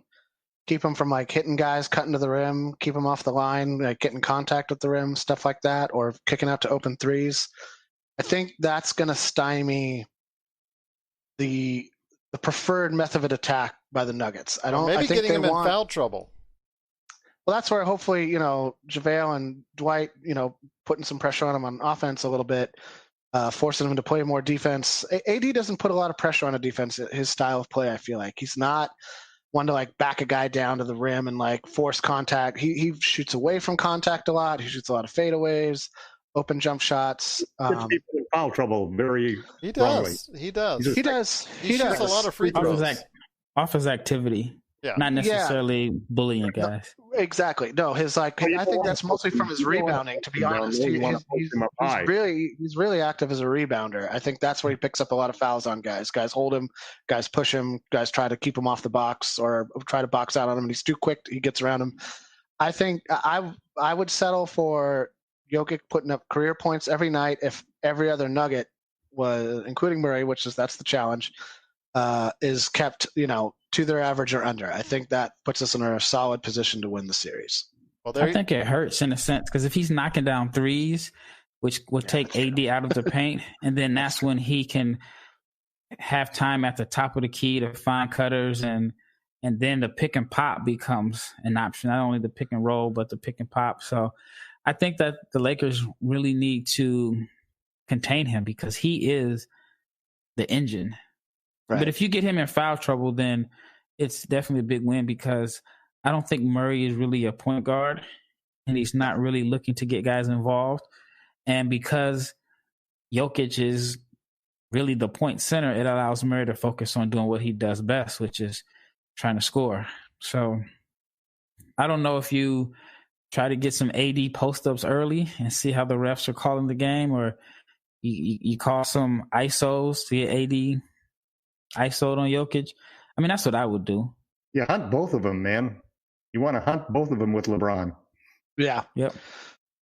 keep him from like hitting guys, cutting to the rim, keep him off the line, like getting contact with the rim, stuff like that, or kicking out to open threes. I think that's going to stymie the the preferred method of attack by the Nuggets. I think getting him in foul trouble. Well, that's where hopefully, JaVale and Dwight, putting some pressure on him on offense a little bit, forcing him to play more defense. AD doesn't put a lot of pressure on a defense. His style of play, I feel like he's not one to like back a guy down to the rim and like force contact. He shoots away from contact a lot. He shoots a lot of fadeaways, open jump shots. Gets people in foul trouble very strongly. He does. He does. He shoots a lot of free throws. Off his activity. Yeah. Not necessarily bullying guys. No, exactly. No, I think that's mostly from his rebounding, to be honest. He's really active as a rebounder. I think that's where he picks up a lot of fouls on guys. Guys hold him, guys push him, guys try to keep him off the box or try to box out on him, and he's too quick. He gets around him. I think I would settle for Jokic putting up career points every night if every other Nugget was, including Murray, that's the challenge, is kept, to their average or under. I think that puts us in a solid position to win the series. Well, I think it hurts in a sense because if he's knocking down threes, which would take AD out of the paint, and then that's when he can have time at the top of the key to find cutters, and then the pick and pop becomes an option. Not only the pick and roll, but the pick and pop. So I think that the Lakers really need to contain him because he is the engine. Right. But if you get him in foul trouble, then it's definitely a big win because I don't think Murray is really a point guard and he's not really looking to get guys involved. And because Jokic is really the point center, it allows Murray to focus on doing what he does best, which is trying to score. So I don't know if you try to get some AD post-ups early and see how the refs are calling the game, or you call some ISOs to get AD ISO'd on Jokic. I mean, that's what I would do. Yeah, hunt both of them, man. You want to hunt both of them with LeBron. Yeah. Yep.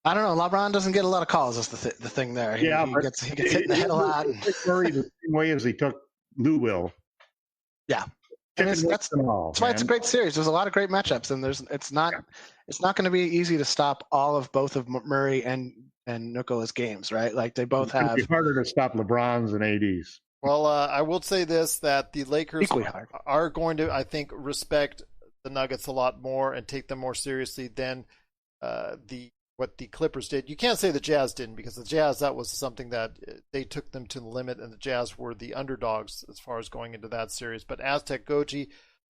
I don't know. LeBron doesn't get a lot of calls. Is the thing there. He gets hit in the head a lot. Murray the same way as he took Lou Will. Yeah. And that's why it's a great series. There's a lot of great matchups, and it's not going to be easy to stop all of both of Murray and Nikola's games, right? Like they both have. It's harder to stop LeBron's and AD's. Well, I will say this, that the Lakers are going to, I think, respect the Nuggets a lot more and take them more seriously than what the Clippers did. You can't say the Jazz didn't, because the Jazz, that was something that they took them to the limit, and the Jazz were the underdogs as far as going into that series. But Aztec Goji,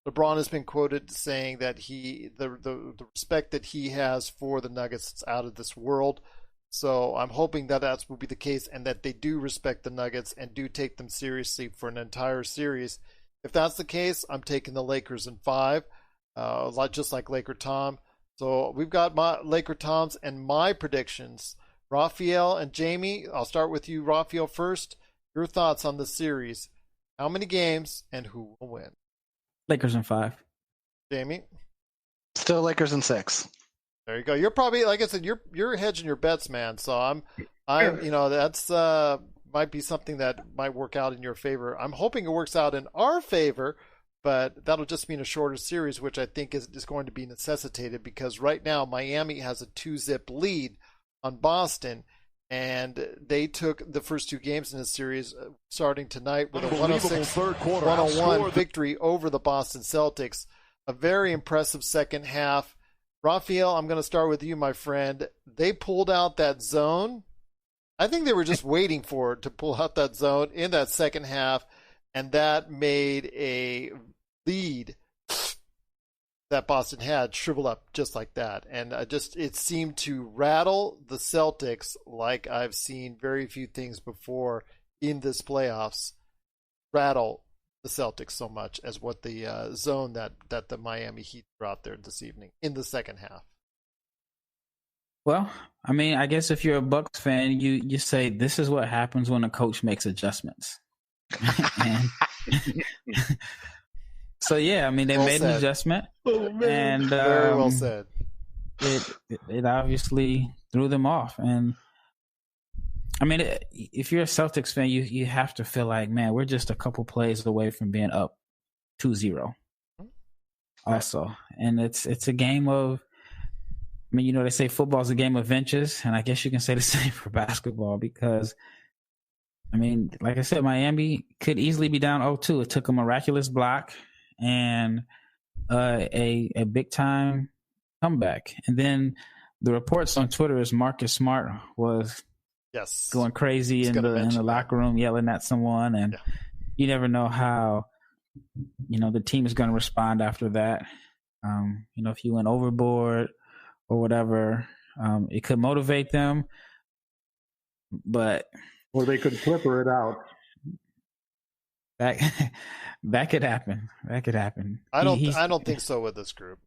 LeBron has been quoted saying that the respect that he has for the Nuggets is out of this world. So I'm hoping that will be the case, and that they do respect the Nuggets and do take them seriously for an entire series. If that's the case, I'm taking the Lakers in 5, just like LakerTom. So we've got my LakerToms and my predictions. Rafael and Jamie, I'll start with you, Rafael, first. Your thoughts on the series. How many games and who will win? Lakers in 5. Jamie? Still Lakers in 6. There you go. You're probably, like I said, you're hedging your bets, man. So I'm that's might be something that might work out in your favor. I'm hoping it works out in our favor, but that'll just mean a shorter series, which I think is going to be necessitated, because right now Miami has a 2-zip lead on Boston, and they took the first 2 games in the series, starting tonight with a 106-101 victory over the Boston Celtics. A very impressive second half. Rafael, I'm going to start with you, my friend. They pulled out that zone. I think they were just waiting for it to pull out that zone in that second half, and that made a lead that Boston had shrivel up just like that. And it seemed to rattle the Celtics like I've seen very few things before in this playoffs rattle the Celtics so much as what the zone that the Miami Heat threw out there this evening in the second half. Well, I mean, I guess if you're a Bucks fan, you say this is what happens when a coach makes adjustments. So yeah, I mean, they made an adjustment, and very well said. It obviously threw them off, and I mean, if you're a Celtics fan, you have to feel like, man, we're just a couple plays away from being up 2-0. Also, and it's a game of, I mean, they say football is a game of inches, and I guess you can say the same for basketball, because I mean, like I said, Miami could easily be down 0-2. It took a miraculous block and a big time comeback. And then the reports on Twitter is Marcus Smart was going crazy in the locker room, yelling at someone, and you never know how the team is going to respond after that. If you went overboard or whatever, it could motivate them, but or they could flipper it out. That could happen. That could happen. I don't think so with this group.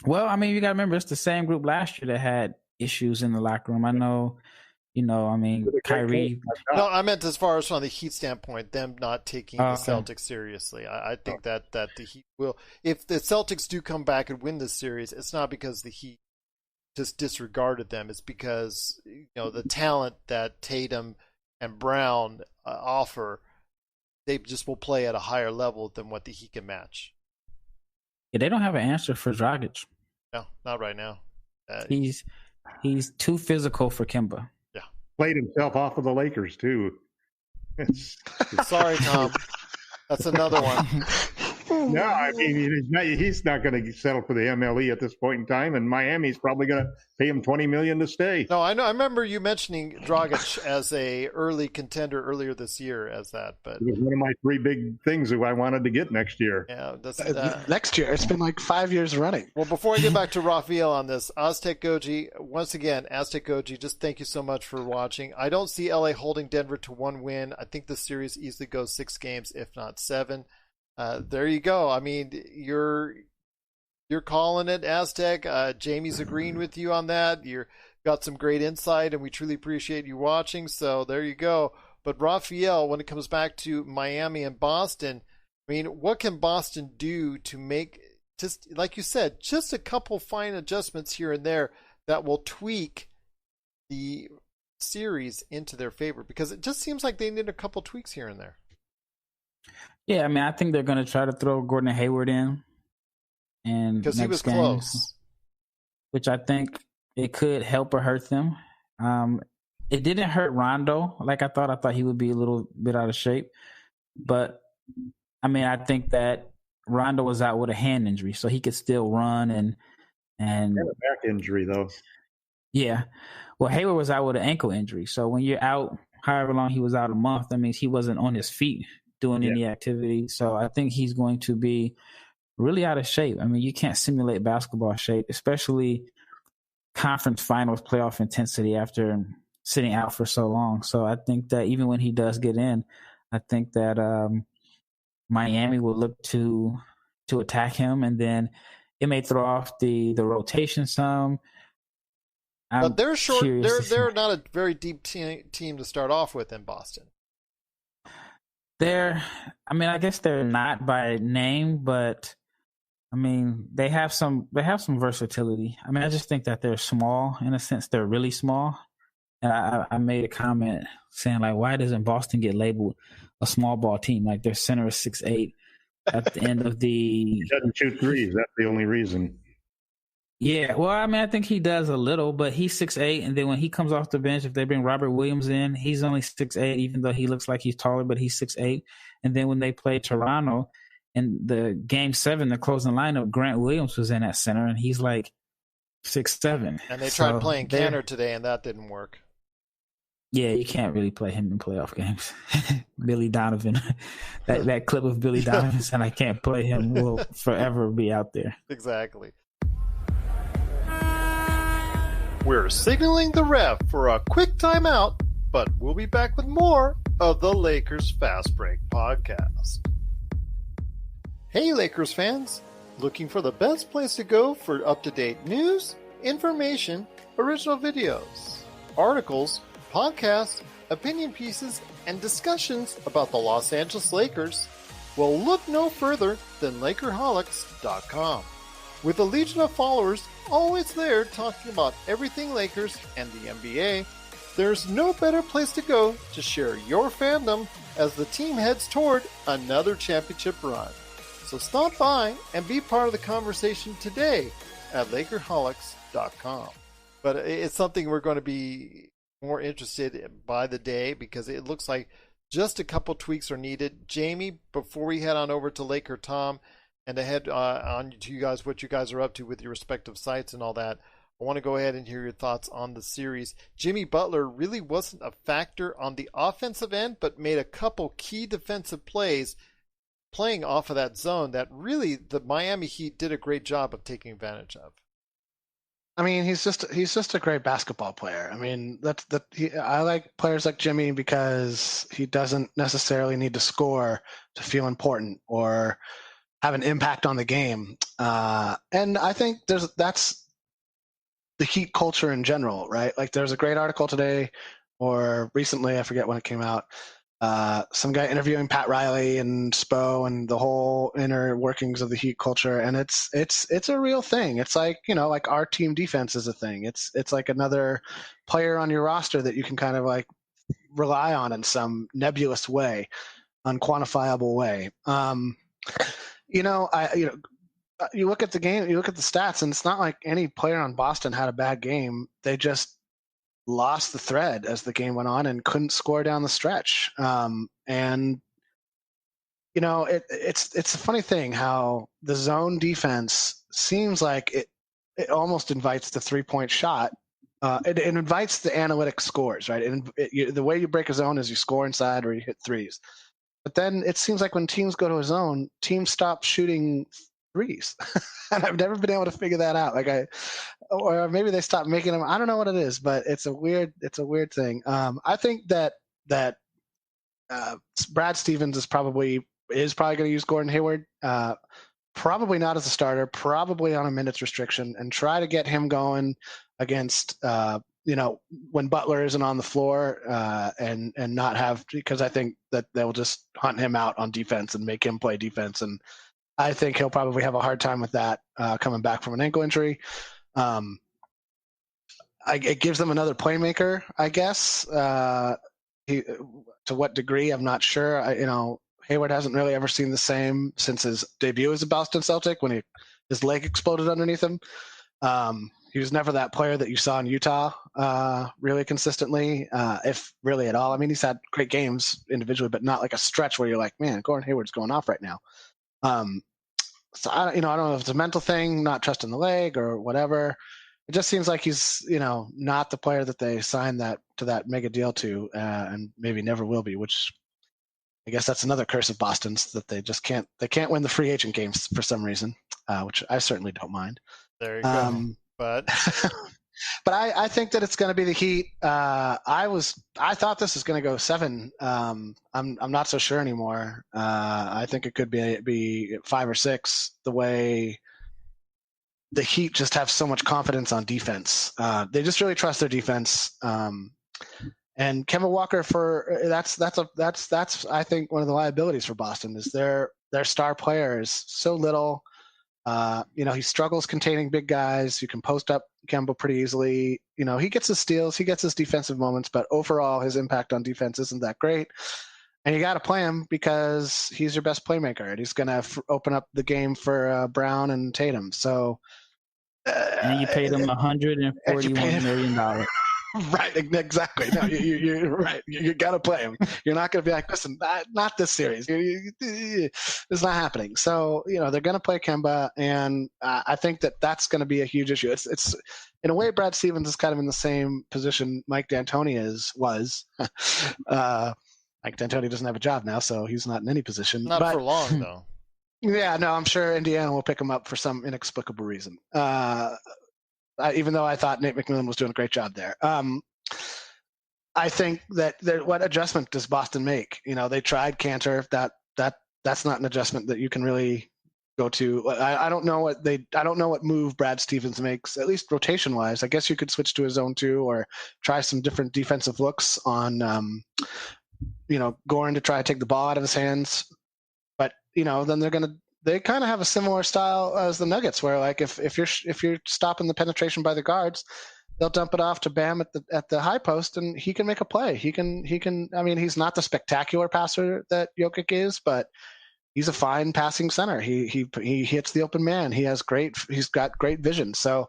Well, I mean, you got to remember it's the same group last year that had issues in the locker room. I know, Kyrie. No, I meant as far as from the Heat standpoint, them not taking the Celtics seriously. I think that the Heat will, if the Celtics do come back and win this series, it's not because the Heat just disregarded them. It's because the talent that Tatum and Brown offer, they just will play at a higher level than what the Heat can match. Yeah, they don't have an answer for Dragic. No, not right now. He's too physical for Kemba. Yeah, played himself off of the Lakers too. Sorry, Tom. That's another one. No, I mean he's not going to settle for the MLE at this point in time, and Miami's probably going to pay him $20 million to stay. No, I know. I remember you mentioning Dragic as a early contender earlier this year as that, but it was one of my 3 big things that I wanted to get next year. Yeah, next year. It's been like 5 years running. Well, before I get back to Rafael on this, Aztec Goji, once again, Aztec Goji, just thank you so much for watching. I don't see LA holding Denver to 1 win. I think the series easily goes 6 games, if not 7. There you go. I mean, you're calling it, Aztec. Jamie's agreeing with you on that. You've got some great insight, and we truly appreciate you watching. So there you go. But Rafael, when it comes back to Miami and Boston, I mean, what can Boston do to make, just like you said, just a couple fine adjustments here and there that will tweak the series into their favor? Because it just seems like they need a couple tweaks here and there. Yeah, I mean, I think they're going to try to throw Gordon Hayward in, and because he was close, which I think it could help or hurt them. It didn't hurt Rondo like I thought. I thought he would be a little bit out of shape, but I mean, I think that Rondo was out with a hand injury, so he could still run and a back injury though. Yeah, well, Hayward was out with an ankle injury, so when you're out, however long he was out, a month, that means he wasn't on his feet doing any activity. So I think he's going to be really out of shape. I mean, you can't simulate basketball shape, especially conference finals playoff intensity after sitting out for so long. So I think that even when he does get in, I think that Miami will look to attack him, and then it may throw off the rotation some. But they're short. They're not a very deep team to start off with in Boston. I guess they're not by name, but I mean, they have some versatility. I mean, I just think that they're small in a sense. They're really small. And I made a comment saying, like, why doesn't Boston get labeled a small ball team? Like, their center is 6'8". At the end of the, he doesn't shoot threes. That's the only reason. Yeah, well, I mean, I think he does a little, but he's 6'8", and then when he comes off the bench, if they bring Robert Williams in, he's only 6'8", even though he looks like he's taller, but he's 6'8". And then when they play Toronto in the Game 7, the closing lineup, Grant Williams was in at center, and he's like 6'7". And they tried playing Canner today, and that didn't work. Yeah, you can't really play him in playoff games. Billy Donovan, that clip of Billy Donovan saying, "I can't play him," will forever be out there. Exactly. We're signaling the ref for a quick timeout, but we'll be back with more of the Lakers Fast Break podcast. Hey Lakers fans, looking for the best place to go for up-to-date news, information, original videos, articles, podcasts, opinion pieces, and discussions about the Los Angeles Lakers? Well, look no further than LakerHolics.com. With a legion of followers always there talking about everything Lakers and the NBA, there's no better place to go to share your fandom as the team heads toward another championship run. So stop by and be part of the conversation today at LakerHolics.com. But it's something we're going to be more interested by the day because it looks like just a couple tweaks are needed. Jamie, before we head on over to LakerTom and to head on to you guys, what you guys are up to with your respective sites and all that, I want to go ahead and hear your thoughts on the series. Jimmy Butler really wasn't a factor on the offensive end, but made a couple key defensive plays playing off of that zone that really the Miami Heat did a great job of taking advantage of. I mean, he's just a great basketball player. I mean, I like players like Jimmy because he doesn't necessarily need to score to feel important or have an impact on the game. And I think that's the Heat culture in general, right? Like there's a great article today or recently, I forget when it came out, some guy interviewing Pat Riley and Spo and the whole inner workings of the Heat culture. And it's a real thing. It's like, like our team defense is a thing. It's like another player on your roster that you can kind of like rely on in some nebulous way, unquantifiable way. You look at the game, you look at the stats, and it's not like any player on Boston had a bad game. They just lost the thread as the game went on and couldn't score down the stretch. It's a funny thing how the zone defense seems like it almost invites the 3-point shot. It invites the analytic scores, right? The way you break a zone is you score inside or you hit threes. But then it seems like when teams go to a zone, teams stop shooting threes. And I've never been able to figure that out. Or maybe they stopped making them. I don't know what it is, but it's a weird thing. I think that Brad Stevens is probably going to use Gordon Hayward. Probably not as a starter, probably on a minutes restriction, and try to get him going against when Butler isn't on the floor, and not have, because I think that they'll just hunt him out on defense and make him play defense. And I think he'll probably have a hard time with that coming back from an ankle injury. It gives them another playmaker, I guess. To what degree, I'm not sure. Hayward hasn't really ever seen the same since his debut as a Boston Celtic when his leg exploded underneath him. He was never that player that you saw in Utah really consistently, if really at all. I mean, he's had great games individually, but not like a stretch where you're like, man, Gordon Hayward's going off right now. So I don't know if it's a mental thing, not trusting the leg or whatever. It just seems like he's, not the player that they signed to that mega deal to, and maybe never will be, which I guess that's another curse of Boston's, that they just can't win the free agent games for some reason, which I certainly don't mind. There you go. But but I think that it's going to be the Heat. I thought this was going to go 7. I'm not so sure anymore. I think it could be 5 or 6. The way the Heat just have so much confidence on defense, they just really trust their defense. And Kemba Walker, that's I think one of the liabilities for Boston is their star player is so little. He struggles containing big guys. You can post up Kemba pretty easily. He gets his steals, he gets his defensive moments, but overall his impact on defense isn't that great. And you got to play him because he's your best playmaker, and he's going to open up the game for Brown and Tatum. So, and you paid him $141 million. Right, exactly. No, you're right. You got to play him. You're not going to be like, listen, not this series. It's not happening. So, they're going to play Kemba, and I think that's going to be a huge issue. It's in a way, Brad Stevens is kind of in the same position Mike D'Antoni was. Mike D'Antoni doesn't have a job now, so he's not in any position. Not for long, though. Yeah, no, I'm sure Indiana will pick him up for some inexplicable reason. Even though I thought Nate McMillan was doing a great job there. I think that what adjustment does Boston make? They tried Cantor. That's not an adjustment that you can really go to. I don't know what move Brad Stevens makes, at least rotation wise. I guess you could switch to a zone 2 or try some different defensive looks on, Goran to try to take the ball out of his hands. But then they kind of have a similar style as the Nuggets, where like if you're stopping the penetration by the guards, they'll dump it off to Bam at the high post, and he can make a play. He can. I mean, he's not the spectacular passer that Jokic is, but he's a fine passing center. He hits the open man. He's got great vision. So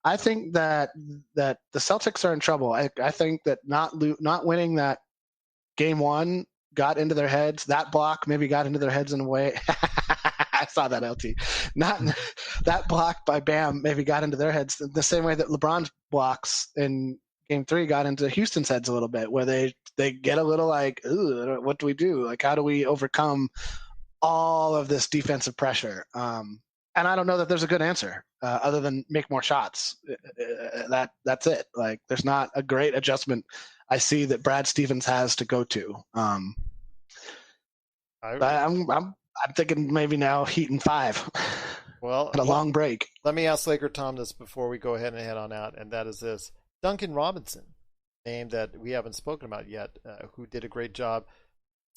I think that the Celtics are in trouble. I think that not winning that game one got into their heads. That block maybe got into their heads in a way. I saw that, LT. Not that block by Bam maybe got into their heads the same way that LeBron's blocks in game three got into Houston's heads a little bit, where they get a little like, what do we do? Like, how do we overcome all of this defensive pressure? And I don't know that there's a good answer other than make more shots. That's it. Like, there's not a great adjustment I see that Brad Stevens has to go to. I'm thinking maybe now Heat in 5. Well, a long break. Let me ask LakerTom this before we go ahead and head on out, and that is this: Duncan Robinson, name that we haven't spoken about yet, who did a great job,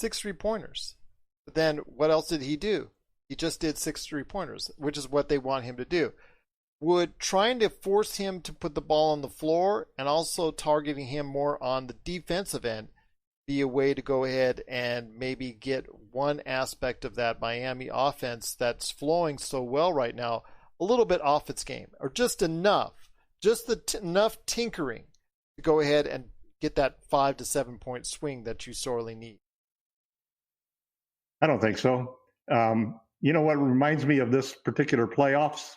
6 3-pointers. But then what else did he do? He just did 6 3-pointers, which is what they want him to do. Would trying to force him to put the ball on the floor and also targeting him more on the defensive end be a way to go ahead and maybe get one aspect of that Miami offense that's flowing so well right now a little bit off its game, or just enough, enough tinkering to go ahead and get that 5 to 7 point swing that you sorely need? I don't think so. You know what reminds me of this particular playoffs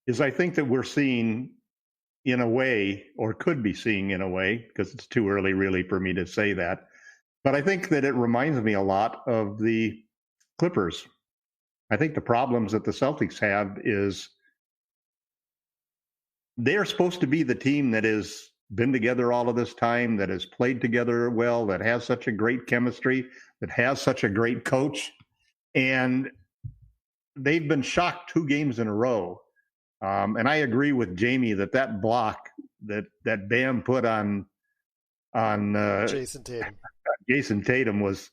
is I think that we're seeing in a way, or could be seeing in a way, because it's too early really for me to say that, but I think that it reminds me a lot of the Clippers. I think the problems that the Celtics have is they're supposed to be the team that has been together all of this time, that has played together well, that has such a great chemistry, that has such a great coach. And they've been shocked 2 games in a row. And I agree with Jamie that block that Bam put on Jason Tatum was,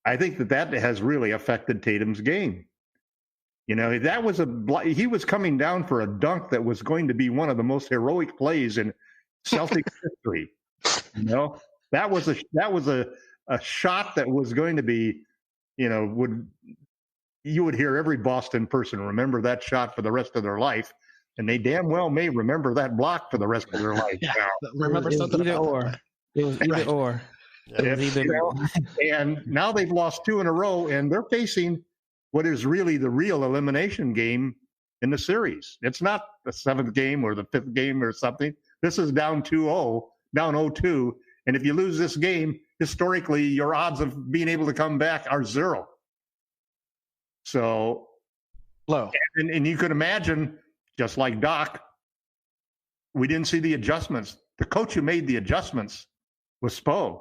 I think that has really affected Tatum's game. You know, that was he was coming down for a dunk that was going to be one of the most heroic plays in Celtics history. You know, that was a shot that was going to be, you know, you would hear every Boston person remember that shot for the rest of their life, and they damn well may remember that block for the rest of their life. Yeah, remember something either about or. that. It was either or. And now they've lost 2 in a row, and they're facing what is really the real elimination game in the series. It's not the 7th game or the 5th game or something. This is down 2-0, down 0-2. And if you lose this game, historically, your odds of being able to come back are 0. So low. And you could imagine, just like Doc, we didn't see the adjustments. The coach who made the adjustments was Spo.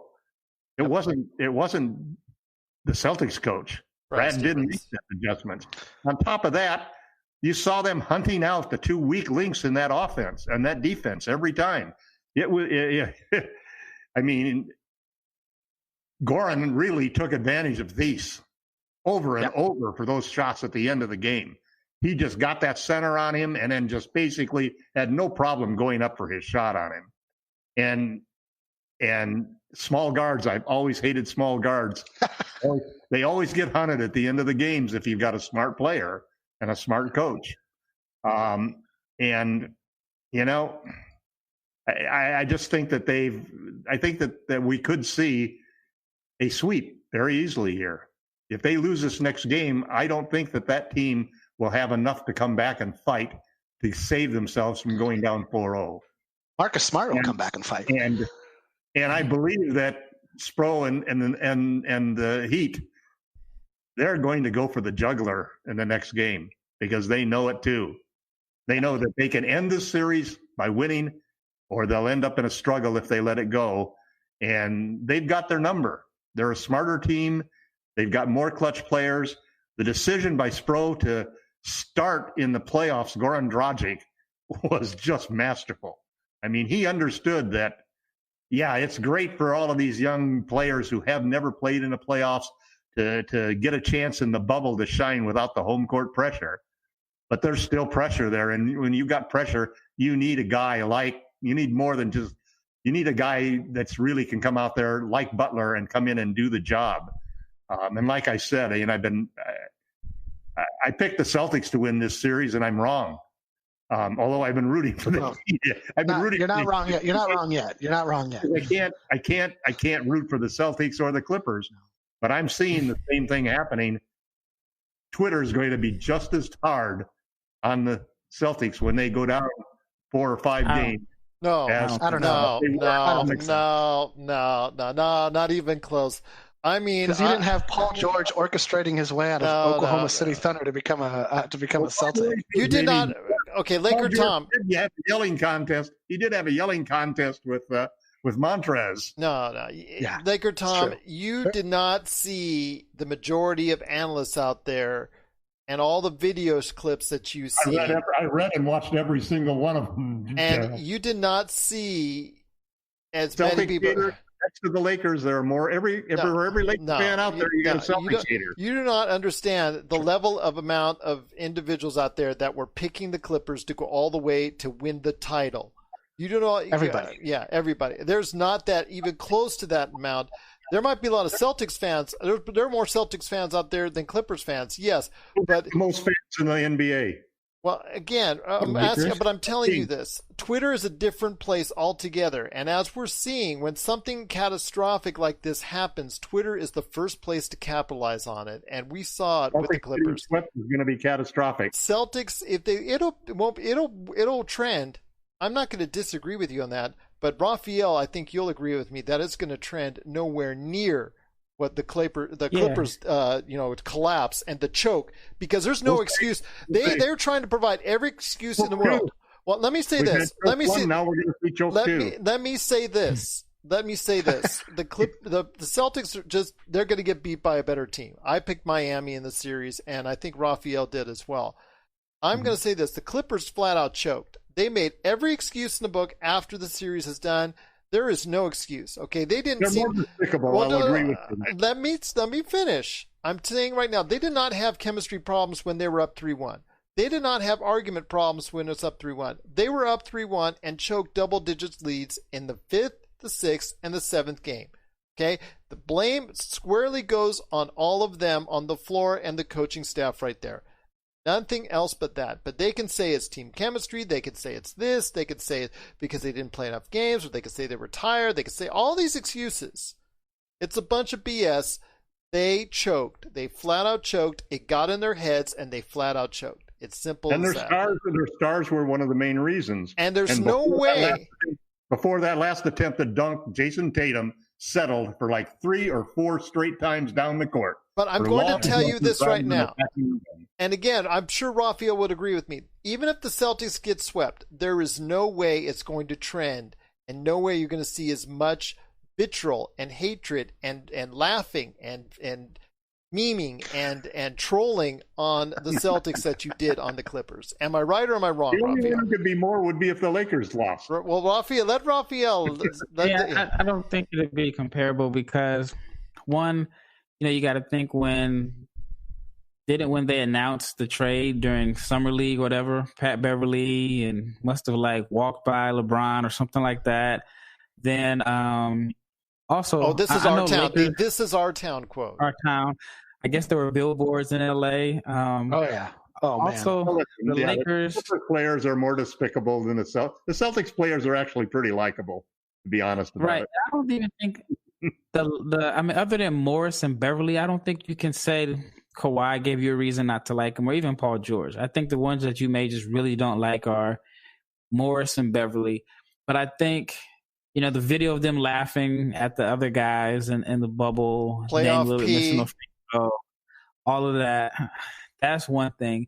It wasn't the Celtics coach. Brad didn't make that adjustment. On top of that, you saw them hunting out the 2 weak links in that offense and that defense every time. I mean, Goran really took advantage of these over and over for those shots at the end of the game. He just got that center on him and then just basically had no problem going up for his shot on him. And small guards, I've always hated small guards. They always get hunted at the end of the games if you've got a smart player and a smart coach. And, you know, I just think that that we could see a sweep very easily here. If they lose this next game, I don't think that team will have enough to come back and fight to save themselves from going down 4-0. Marcus Smart will come back and fight. And I believe that Spo and the Heat, they're going to go for the jugular in the next game because they know it too. They know that they can end this series by winning, or they'll end up in a struggle if they let it go. And they've got their number. They're a smarter team. They've got more clutch players. The decision by Spo to start in the playoffs, Goran Dragic, was just masterful. I mean, he understood that, yeah, it's great for all of these young players who have never played in the playoffs to get a chance in the bubble to shine without the home court pressure. But there's still pressure there. And when you've got pressure, you need a guy you need more than just, you need a guy that's really can come out there like Butler and come in and do the job. And like I said, and I picked the Celtics to win this series, and I'm wrong. Although I've been rooting for them. You're not wrong yet. You're not wrong yet. You're not wrong yet. I can't root for the Celtics or the Clippers, but I'm seeing the same thing happening. Twitter is going to be just as hard on the Celtics when they go down 4 or 5 games. No, I don't know. No, not even close. I mean, because he didn't have Paul George orchestrating his way out of Oklahoma City Thunder to become a Celtic. You did not. Okay, LakerTom. He had a yelling contest. He did have a yelling contest with Montrez. No. Yeah, LakerTom, you did not see the majority of analysts out there and all the video clips that you see. I read and watched every single one of them. And you did not see as many people. Next to the Lakers, there are more. Every Lakers fan out there, you got a Celtics hater. You do not understand the level of amount of individuals out there that were picking the Clippers to go all the way to win the title. You do not. Everybody. Yeah, everybody. There's not that even close to that amount. There might be a lot of Celtics fans. There are more Celtics fans out there than Clippers fans. Yes, but most fans in the NBA. Well, again, I'm asking, but I'm telling you this. Twitter is a different place altogether. And as we're seeing, when something catastrophic like this happens, Twitter is the first place to capitalize on it. And we saw it with the Clippers. Swept is going to be catastrophic. Celtics, it'll trend. I'm not going to disagree with you on that. But Rafael, I think you'll agree with me that it's going to trend nowhere near what the Clippers, collapse and the choke, because there's no excuse. They're trying to provide every excuse in the world. Well, let me say this. Now we're going to see choke two. Let me say this. The Celtics are they're going to get beat by a better team. I picked Miami in the series, and I think Rafael did as well. I'm going to say this. The Clippers flat out choked. They made every excuse in the book after the series is done. There is no excuse. Okay, they didn't. They're more despicable. I'll agree with you. Let me finish. I'm saying right now, they did not have chemistry problems when they were up 3-1. They did not have argument problems when it's up 3-1. They were up 3-1 and choked double digits leads in the 5th, the 6th, and the 7th game. Okay, the blame squarely goes on all of them on the floor and the coaching staff right there. Nothing else but that. But they can say it's team chemistry. They can say it's this. They could say it because they didn't play enough games, or they could say they were tired. They could say all these excuses. It's a bunch of BS. They choked. They flat out choked. It got in their heads, and they flat out choked. It's simple as that. And their stars were one of the main reasons. And there's no way. Before that last attempt to dunk, Jason Tatum settled for like 3 or 4 straight times down the court. But I'm going to tell you this right now. And again, I'm sure Rafael would agree with me. Even if the Celtics get swept, there is no way it's going to trend, and no way you're going to see as much vitriol and hatred and laughing and memeing and trolling on the Celtics that you did on the Clippers. Am I right or am I wrong, The only Rafael? one could be more would be if the Lakers lost. Well, Rafael, let Rafael. I don't think it would be comparable because, one, you got to think when they announced the trade during Summer League, whatever, Pat Beverly and must have walked by LeBron or something like that. Then also, this is our town. This is our town quote. Our town. I guess there were billboards in LA. Oh yeah. Oh man. Also, the Lakers. The players are more despicable than the Celtics. The Celtics players are actually pretty likable, to be honest about it. I don't even think other than Morris and Beverly, I don't think you can say Kawhi gave you a reason not to like him, or even Paul George. I think the ones that you may just really don't like are Morris and Beverly. But I think, the video of them laughing at the other guys in the bubble, playoff P, all of that, that's one thing.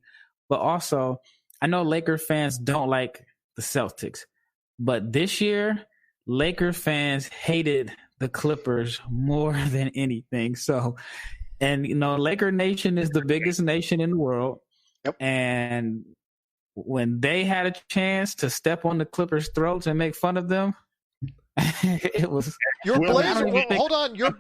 But also, I know Laker fans don't like the Celtics, but this year, Laker fans hated the Clippers more than anything. So, and Laker Nation is the biggest nation in the world. Yep. And when they had a chance to step on the Clippers' throats and make fun of them, it was your Blazers. Well, hold on, your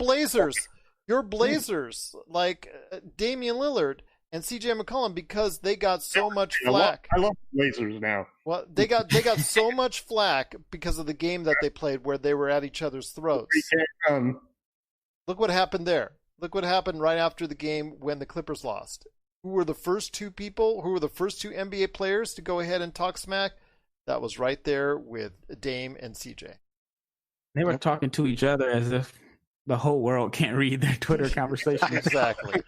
Blazers, like Damian Lillard and CJ McCollum, because they got so much flack. I love the Blazers now. Well, they got so much flack because of the game that they played where they were at each other's throats. Look what happened there. Look what happened right after the game when the Clippers lost. who were the first two NBA players to go ahead and talk smack? That was right there with Dame and CJ. They were talking to each other as if the whole world can't read their Twitter conversations. Exactly.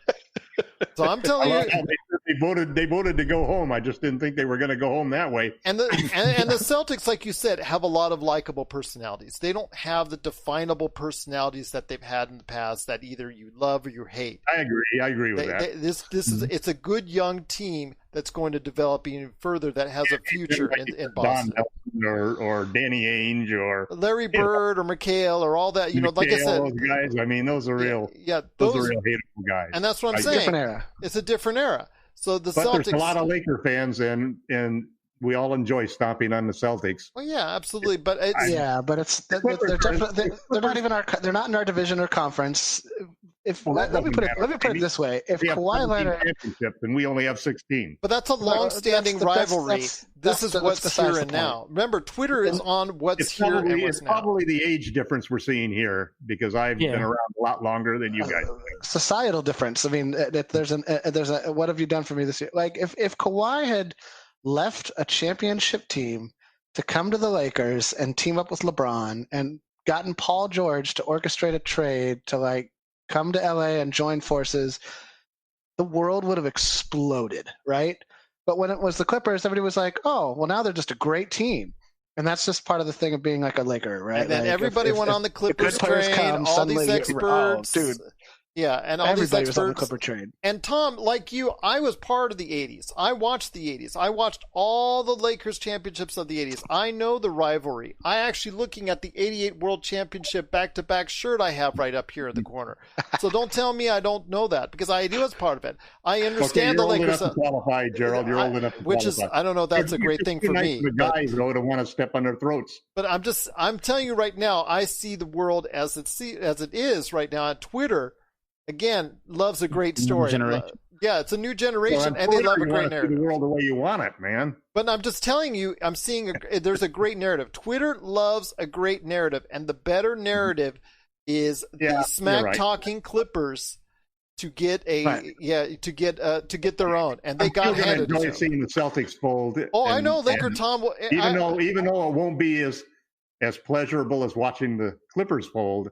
So I'm telling you, they voted to go home. I just didn't think they were going to go home that way. And the Celtics, like you said, have a lot of likable personalities. They don't have the definable personalities that they've had in the past that either you love or you hate. I agree with that. It's a good young team that's going to develop even further, that has a future in Boston. Don Nelson or Danny Ainge or Larry Bird or McHale or all that. Like I said, those guys. I mean, those are real. Yeah, those are real hateable guys. And that's what I'm saying. Different era. It's a different era. So but Celtics. There's a lot of Laker fans, and we all enjoy stomping on the Celtics. Well, yeah, absolutely. But it's, they're not even they're not in our division or conference. Let me put it this way: if Kawhi Leonard championships and we only have 16, but that's a long-standing rivalry. This is what's here and now. Remember, Twitter is on what's here and what's now. It's probably the age difference we're seeing here because I've been around a lot longer than you guys. Societal difference. I mean, there's a what have you done for me this year? Like if Kawhi had left a championship team to come to the Lakers and team up with LeBron and gotten Paul George to orchestrate a trade to come to LA and join forces, the world would have exploded, right? But when it was the Clippers, everybody was like, oh, well, now they're just a great team. And that's just part of the thing of being like a Laker, right? And then everybody went on the Clippers train, all these experts. Dude. Yeah, and all everybody these experts. Was on the Clipper train. And Tom, like you, I was part of the 80s. I watched the 80s. I watched all the Lakers championships of the 80s. I know the rivalry. I actually looking at the 88 World Championship back-to-back shirt I have right up here in the corner. So don't tell me I don't know that, because I was part of it. I understand the Lakers. Old enough to qualify, Gerald. You're old enough to qualify. I don't know. That's a great thing for me. The guys though to want to step on their throats. But I'm telling you right now, I see the world as it is right now on Twitter. Again, love's a great story. Yeah, it's a new generation, and they love a great narrative. The world the way you want it, man. But I'm just telling you, I'm seeing there's a great narrative. Twitter loves a great narrative, and the better narrative is the smack-talking Clippers to get to get their own, and they got handed. I'm seeing the Celtics fold. I know LakerTom. Even though it won't be as pleasurable as watching the Clippers fold.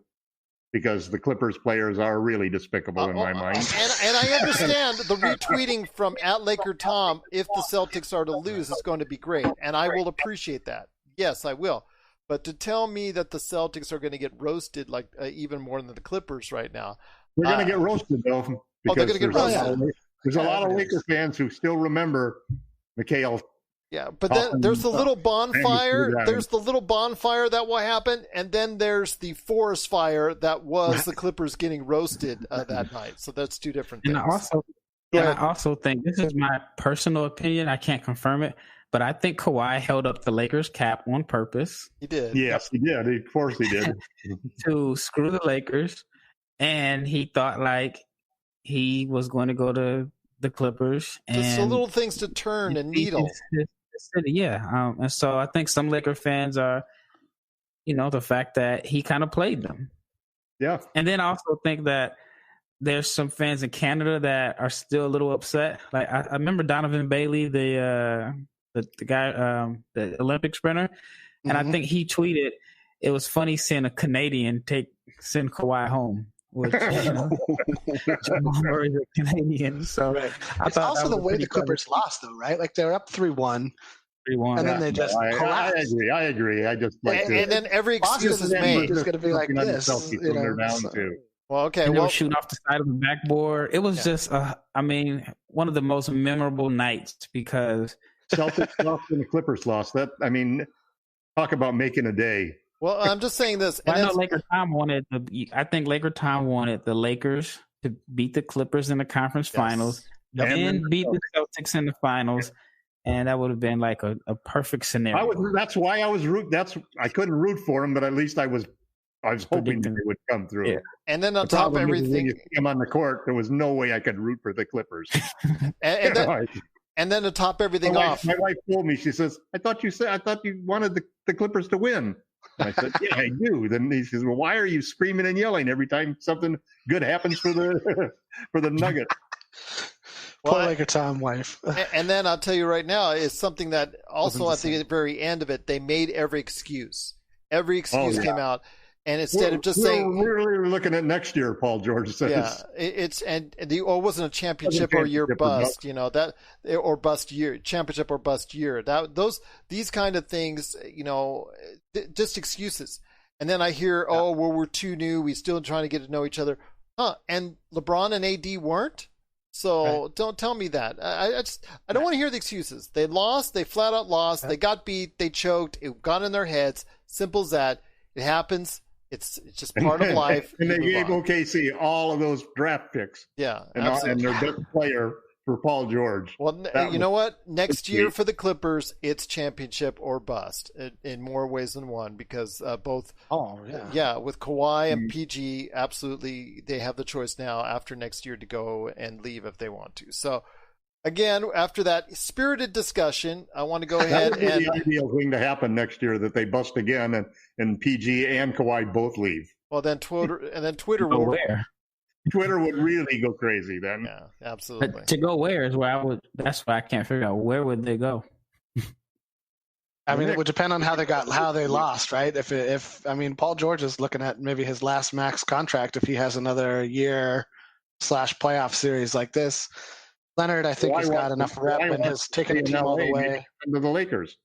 Because the Clippers players are really despicable in my mind. And I understand the retweeting from @LakerTom, if the Celtics are to lose, is going to be great. And I will appreciate that. Yes, I will. But to tell me that the Celtics are going to get roasted even more than the Clippers right now. They're going to get roasted, though. They're going to get roasted. There's a lot of Lakers fans who still remember McHale. Yeah, but then there's the little bonfire. There's the little bonfire that will happen, and then there's the forest fire that was the Clippers getting roasted that night. So that's two different things. And I also think, this is my personal opinion, I can't confirm it, but I think Kawhi held up the Lakers cap on purpose. He did. Yes, he did. Of course he did. To screw the Lakers, and he thought he was going to go to the Clippers. Just the little things to turn and needle. And so I think some Laker fans are, the fact that he kind of played them. Yeah. And then I also think that there's some fans in Canada that are still a little upset. Like I remember Donovan Bailey, the guy, the Olympic sprinter, and I think he tweeted, it was funny seeing a Canadian send Kawhi home. Which, Jamal Murray's a Canadian, so right. It's also the way the Clippers lost, though, right? Like they're up 3-1, and then they just collapse. I agree. I just and then every excuse is made. It's going to be like this. They're down too. Well, okay. They were shooting off the side of the backboard. It was just, one of the most memorable nights because Celtics lost and the Clippers lost. Talk about making a day. Well, I'm just saying this. I know LakerTom wanted the Lakers to beat the Clippers in the conference finals, then beat the Celtics in the finals, and that would have been like a perfect scenario. That's why I was I couldn't root for them, but at least I was hoping they would come through. Yeah. And then on top of everything, when you see them on the court, there was no way I could root for the Clippers. And then to top everything off, my wife told me, she says, I thought you wanted the Clippers to win. I said, yeah, I do. Then he says, well, why are you screaming and yelling every time something good happens for the Nuggets? Poor LakerTom wife. And then I'll tell you right now, it's something that also at the very end of it, they made every excuse. Every excuse came out. And instead of just saying, we're really looking at next year, Paul George says. Yeah, it wasn't a championship or year bust, or bust year, championship or bust year. These kind of things, just excuses. And then I hear, we're too new, we still trying to get to know each other, and LeBron and AD weren't. So Don't tell me that. I don't want to hear the excuses. They lost. They flat out lost. They got beat. They choked. It got in their heads. Simple as that. It happens. It's just part of life. And they gave OKC all of those draft picks. Yeah, and their best player for Paul George. Well, you know what? Next year for the Clippers, it's championship or bust in more ways than one, because both. Oh yeah, with Kawhi and PG, absolutely, they have the choice now after next year to go and leave if they want to. So. Again, after that spirited discussion, I want to go ahead that would be the ideal thing to happen next year, that they bust again and PG and Kawhi both leave. Well, then Twitter will. Where? Twitter would really go crazy then. Yeah, absolutely. But to go where is where I would. That's why I can't figure out where would they go. I mean, it would depend on how they lost, right? If Paul George is looking at maybe his last max contract if he has another year / playoff series like this. Leonard, I think he's got enough rep and has taken the team all the way. To the Lakers.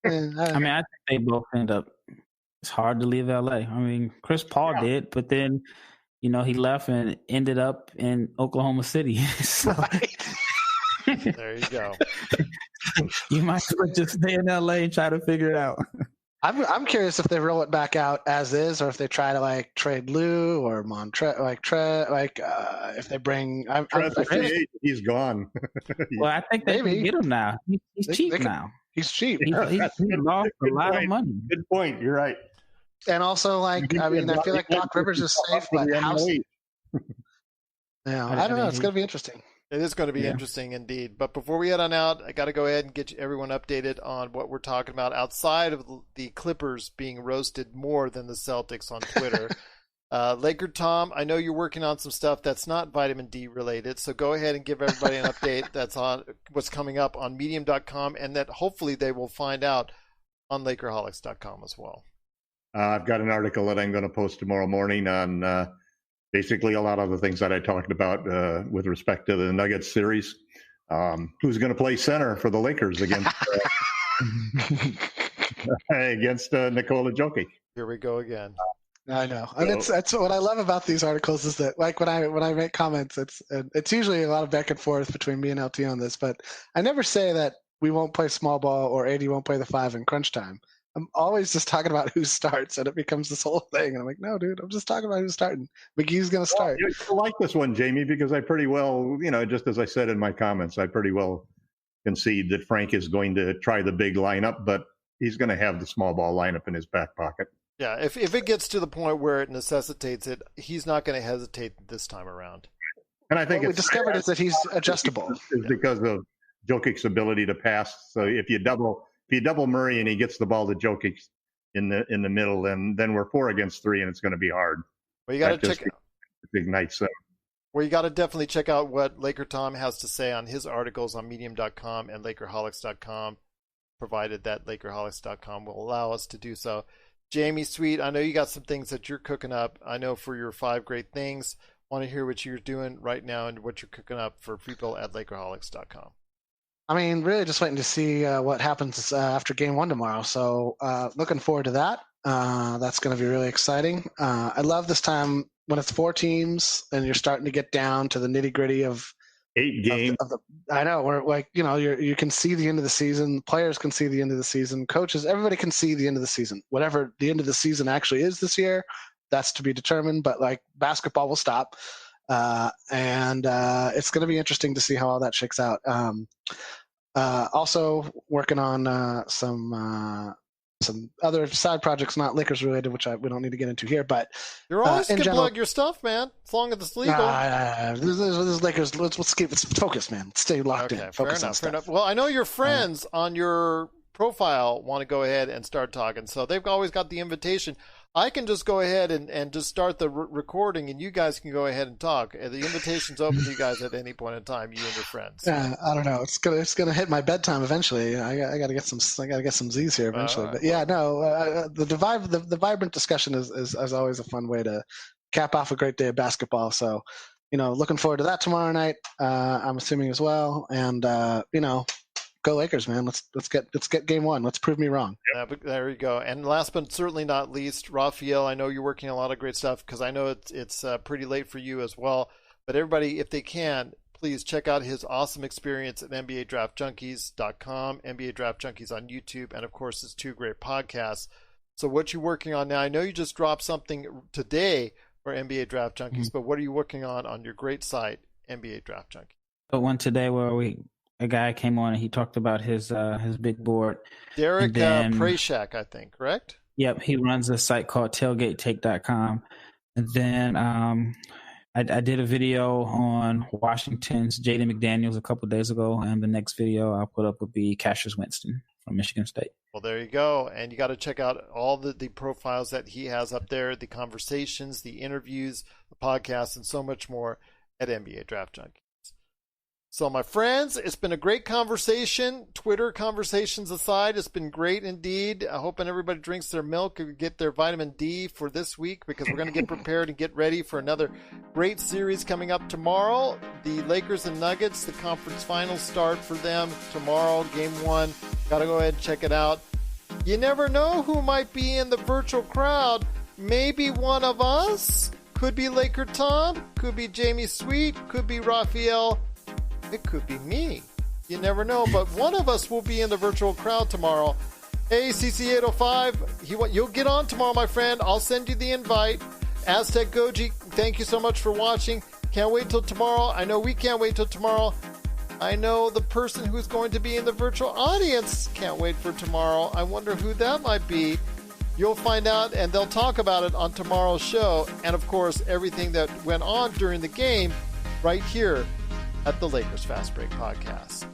I think they both end up. It's hard to leave LA. Chris Paul did, but then, he left and ended up in Oklahoma City. So, there you go. You might as well just stay in LA and try to figure it out. I'm curious if they roll it back out as is, or if they try to trade Lou or if they bring. He's gone. Well, I think they can get him now. He's cheap now. He's cheap. He's lost a lot of money. Good point. You're right. And also, I feel like Doc Rivers is safe, but I don't know. It's going to be interesting. It is going to be interesting indeed. But before we head on out, I got to go ahead and get everyone updated on what we're talking about outside of the Clippers being roasted more than the Celtics on Twitter. LakerTom, I know you're working on some stuff that's not vitamin D related, so go ahead and give everybody an update that's on what's coming up on Medium.com, and that hopefully they will find out on Lakerholics.com as well. I've got an article that I'm going to post tomorrow morning on basically a lot of the things that I talked about with respect to the Nuggets series. Who's going to play center for the Lakers against Nikola Jokic? Here we go again. I know, and that's what I love about these articles is that when I make comments, it's usually a lot of back and forth between me and LT on this, but I never say that we won't play small ball or AD won't play the 5 in crunch time. I'm always just talking about who starts, and it becomes this whole thing. And I'm like, no, dude, I'm just talking about who's starting. McGee's going to start. Well, I like this one, Jamie, because I pretty well, just as I said in my comments, I pretty well concede that Frank is going to try the big lineup, but he's going to have the small ball lineup in his back pocket. Yeah, if it gets to the point where it necessitates it, he's not going to hesitate this time around. And I think what we discovered is that he's adjustable. Is because of Jokic's ability to pass. So if you double Murray and he gets the ball to Jokic in the middle, then we're 4 against 3, and it's going to be hard. Well, you got to check. Ignites them. Well, you got to definitely check out what LakerTom has to say on his articles on Medium.com and Lakerholics.com, provided that Lakerholics.com will allow us to do so. Jamie, sweet, I know you got some things that you're cooking up. I know for your 5 great things. Want to hear what you're doing right now and what you're cooking up for people at Lakerholics.com. Really just waiting to see what happens after Game 1 tomorrow. So looking forward to that. That's going to be really exciting. I love this time when it's 4 teams and you're starting to get down to the nitty gritty of 8 games. I know. We're you can see the end of the season. Players can see the end of the season. Coaches, everybody can see the end of the season. Whatever the end of the season actually is this year, that's to be determined. But basketball will stop. And it's going to be interesting to see how all that shakes out. Also working on some other side projects, not Lakers related, which we don't need to get into here. But you're always going to plug your stuff, man. As long as it's legal. This is Lakers. Let's keep it focused, man. Stay locked in. Focus on stuff. Fair enough. Well, I know your friends on your profile want to go ahead and start talking, so they've always got the invitation. I can just go ahead and just start the recording, and you guys can go ahead and talk. The invitation's open to you guys at any point in time, you and your friends. Yeah, I don't know. It's gonna hit my bedtime eventually. I gotta get some Z's here eventually. But yeah, no. The vibrant discussion is always a fun way to cap off a great day of basketball. So, looking forward to that tomorrow night. I'm assuming as well, and go Lakers, man. Let's get game one. Let's prove me wrong. Yeah, but there you go. And last but certainly not least, Rafael, I know you're working on a lot of great stuff because I know it's pretty late for you as well. But everybody, if they can, please check out his awesome experience at NBADraftJunkies.com, NBA Draft Junkies on YouTube, and of course his 2 great podcasts. So what you're working on now, I know you just dropped something today for NBA Draft Junkies, but what are you working on your great site, NBA Draft Junkies? But one today where a guy came on and he talked about his big board. Derek Prashak, I think, correct? Yep, he runs a site called tailgatetake.com. And then I did a video on Washington's Jaden McDaniels a couple of days ago, and the next video I'll put up will be Cassius Winston from Michigan State. Well, there you go. And you got to check out all the profiles that he has up there, the conversations, the interviews, the podcasts, and so much more at NBA Draft Junkies. So, my friends, it's been a great conversation. Twitter conversations aside, it's been great indeed. I hope everybody drinks their milk and get their vitamin D for this week because we're going to get prepared and get ready for another great series coming up tomorrow. The Lakers and Nuggets, the conference finals start for them tomorrow, game 1. Got to go ahead and check it out. You never know who might be in the virtual crowd. Maybe one of us. Could be LakerTom, could be Jamie Sweet, could be Rafael. It could be me. You never know, but one of us will be in the virtual crowd tomorrow. Hey, CC805, you'll get on tomorrow, my friend. I'll send you the invite. Aztec Goji, thank you so much for watching. Can't wait till tomorrow. I know we can't wait till tomorrow. I know the person who's going to be in the virtual audience can't wait for tomorrow. I wonder who that might be. You'll find out, and they'll talk about it on tomorrow's show. And, of course, everything that went on during the game right here at the Lakers Fast Break Podcast.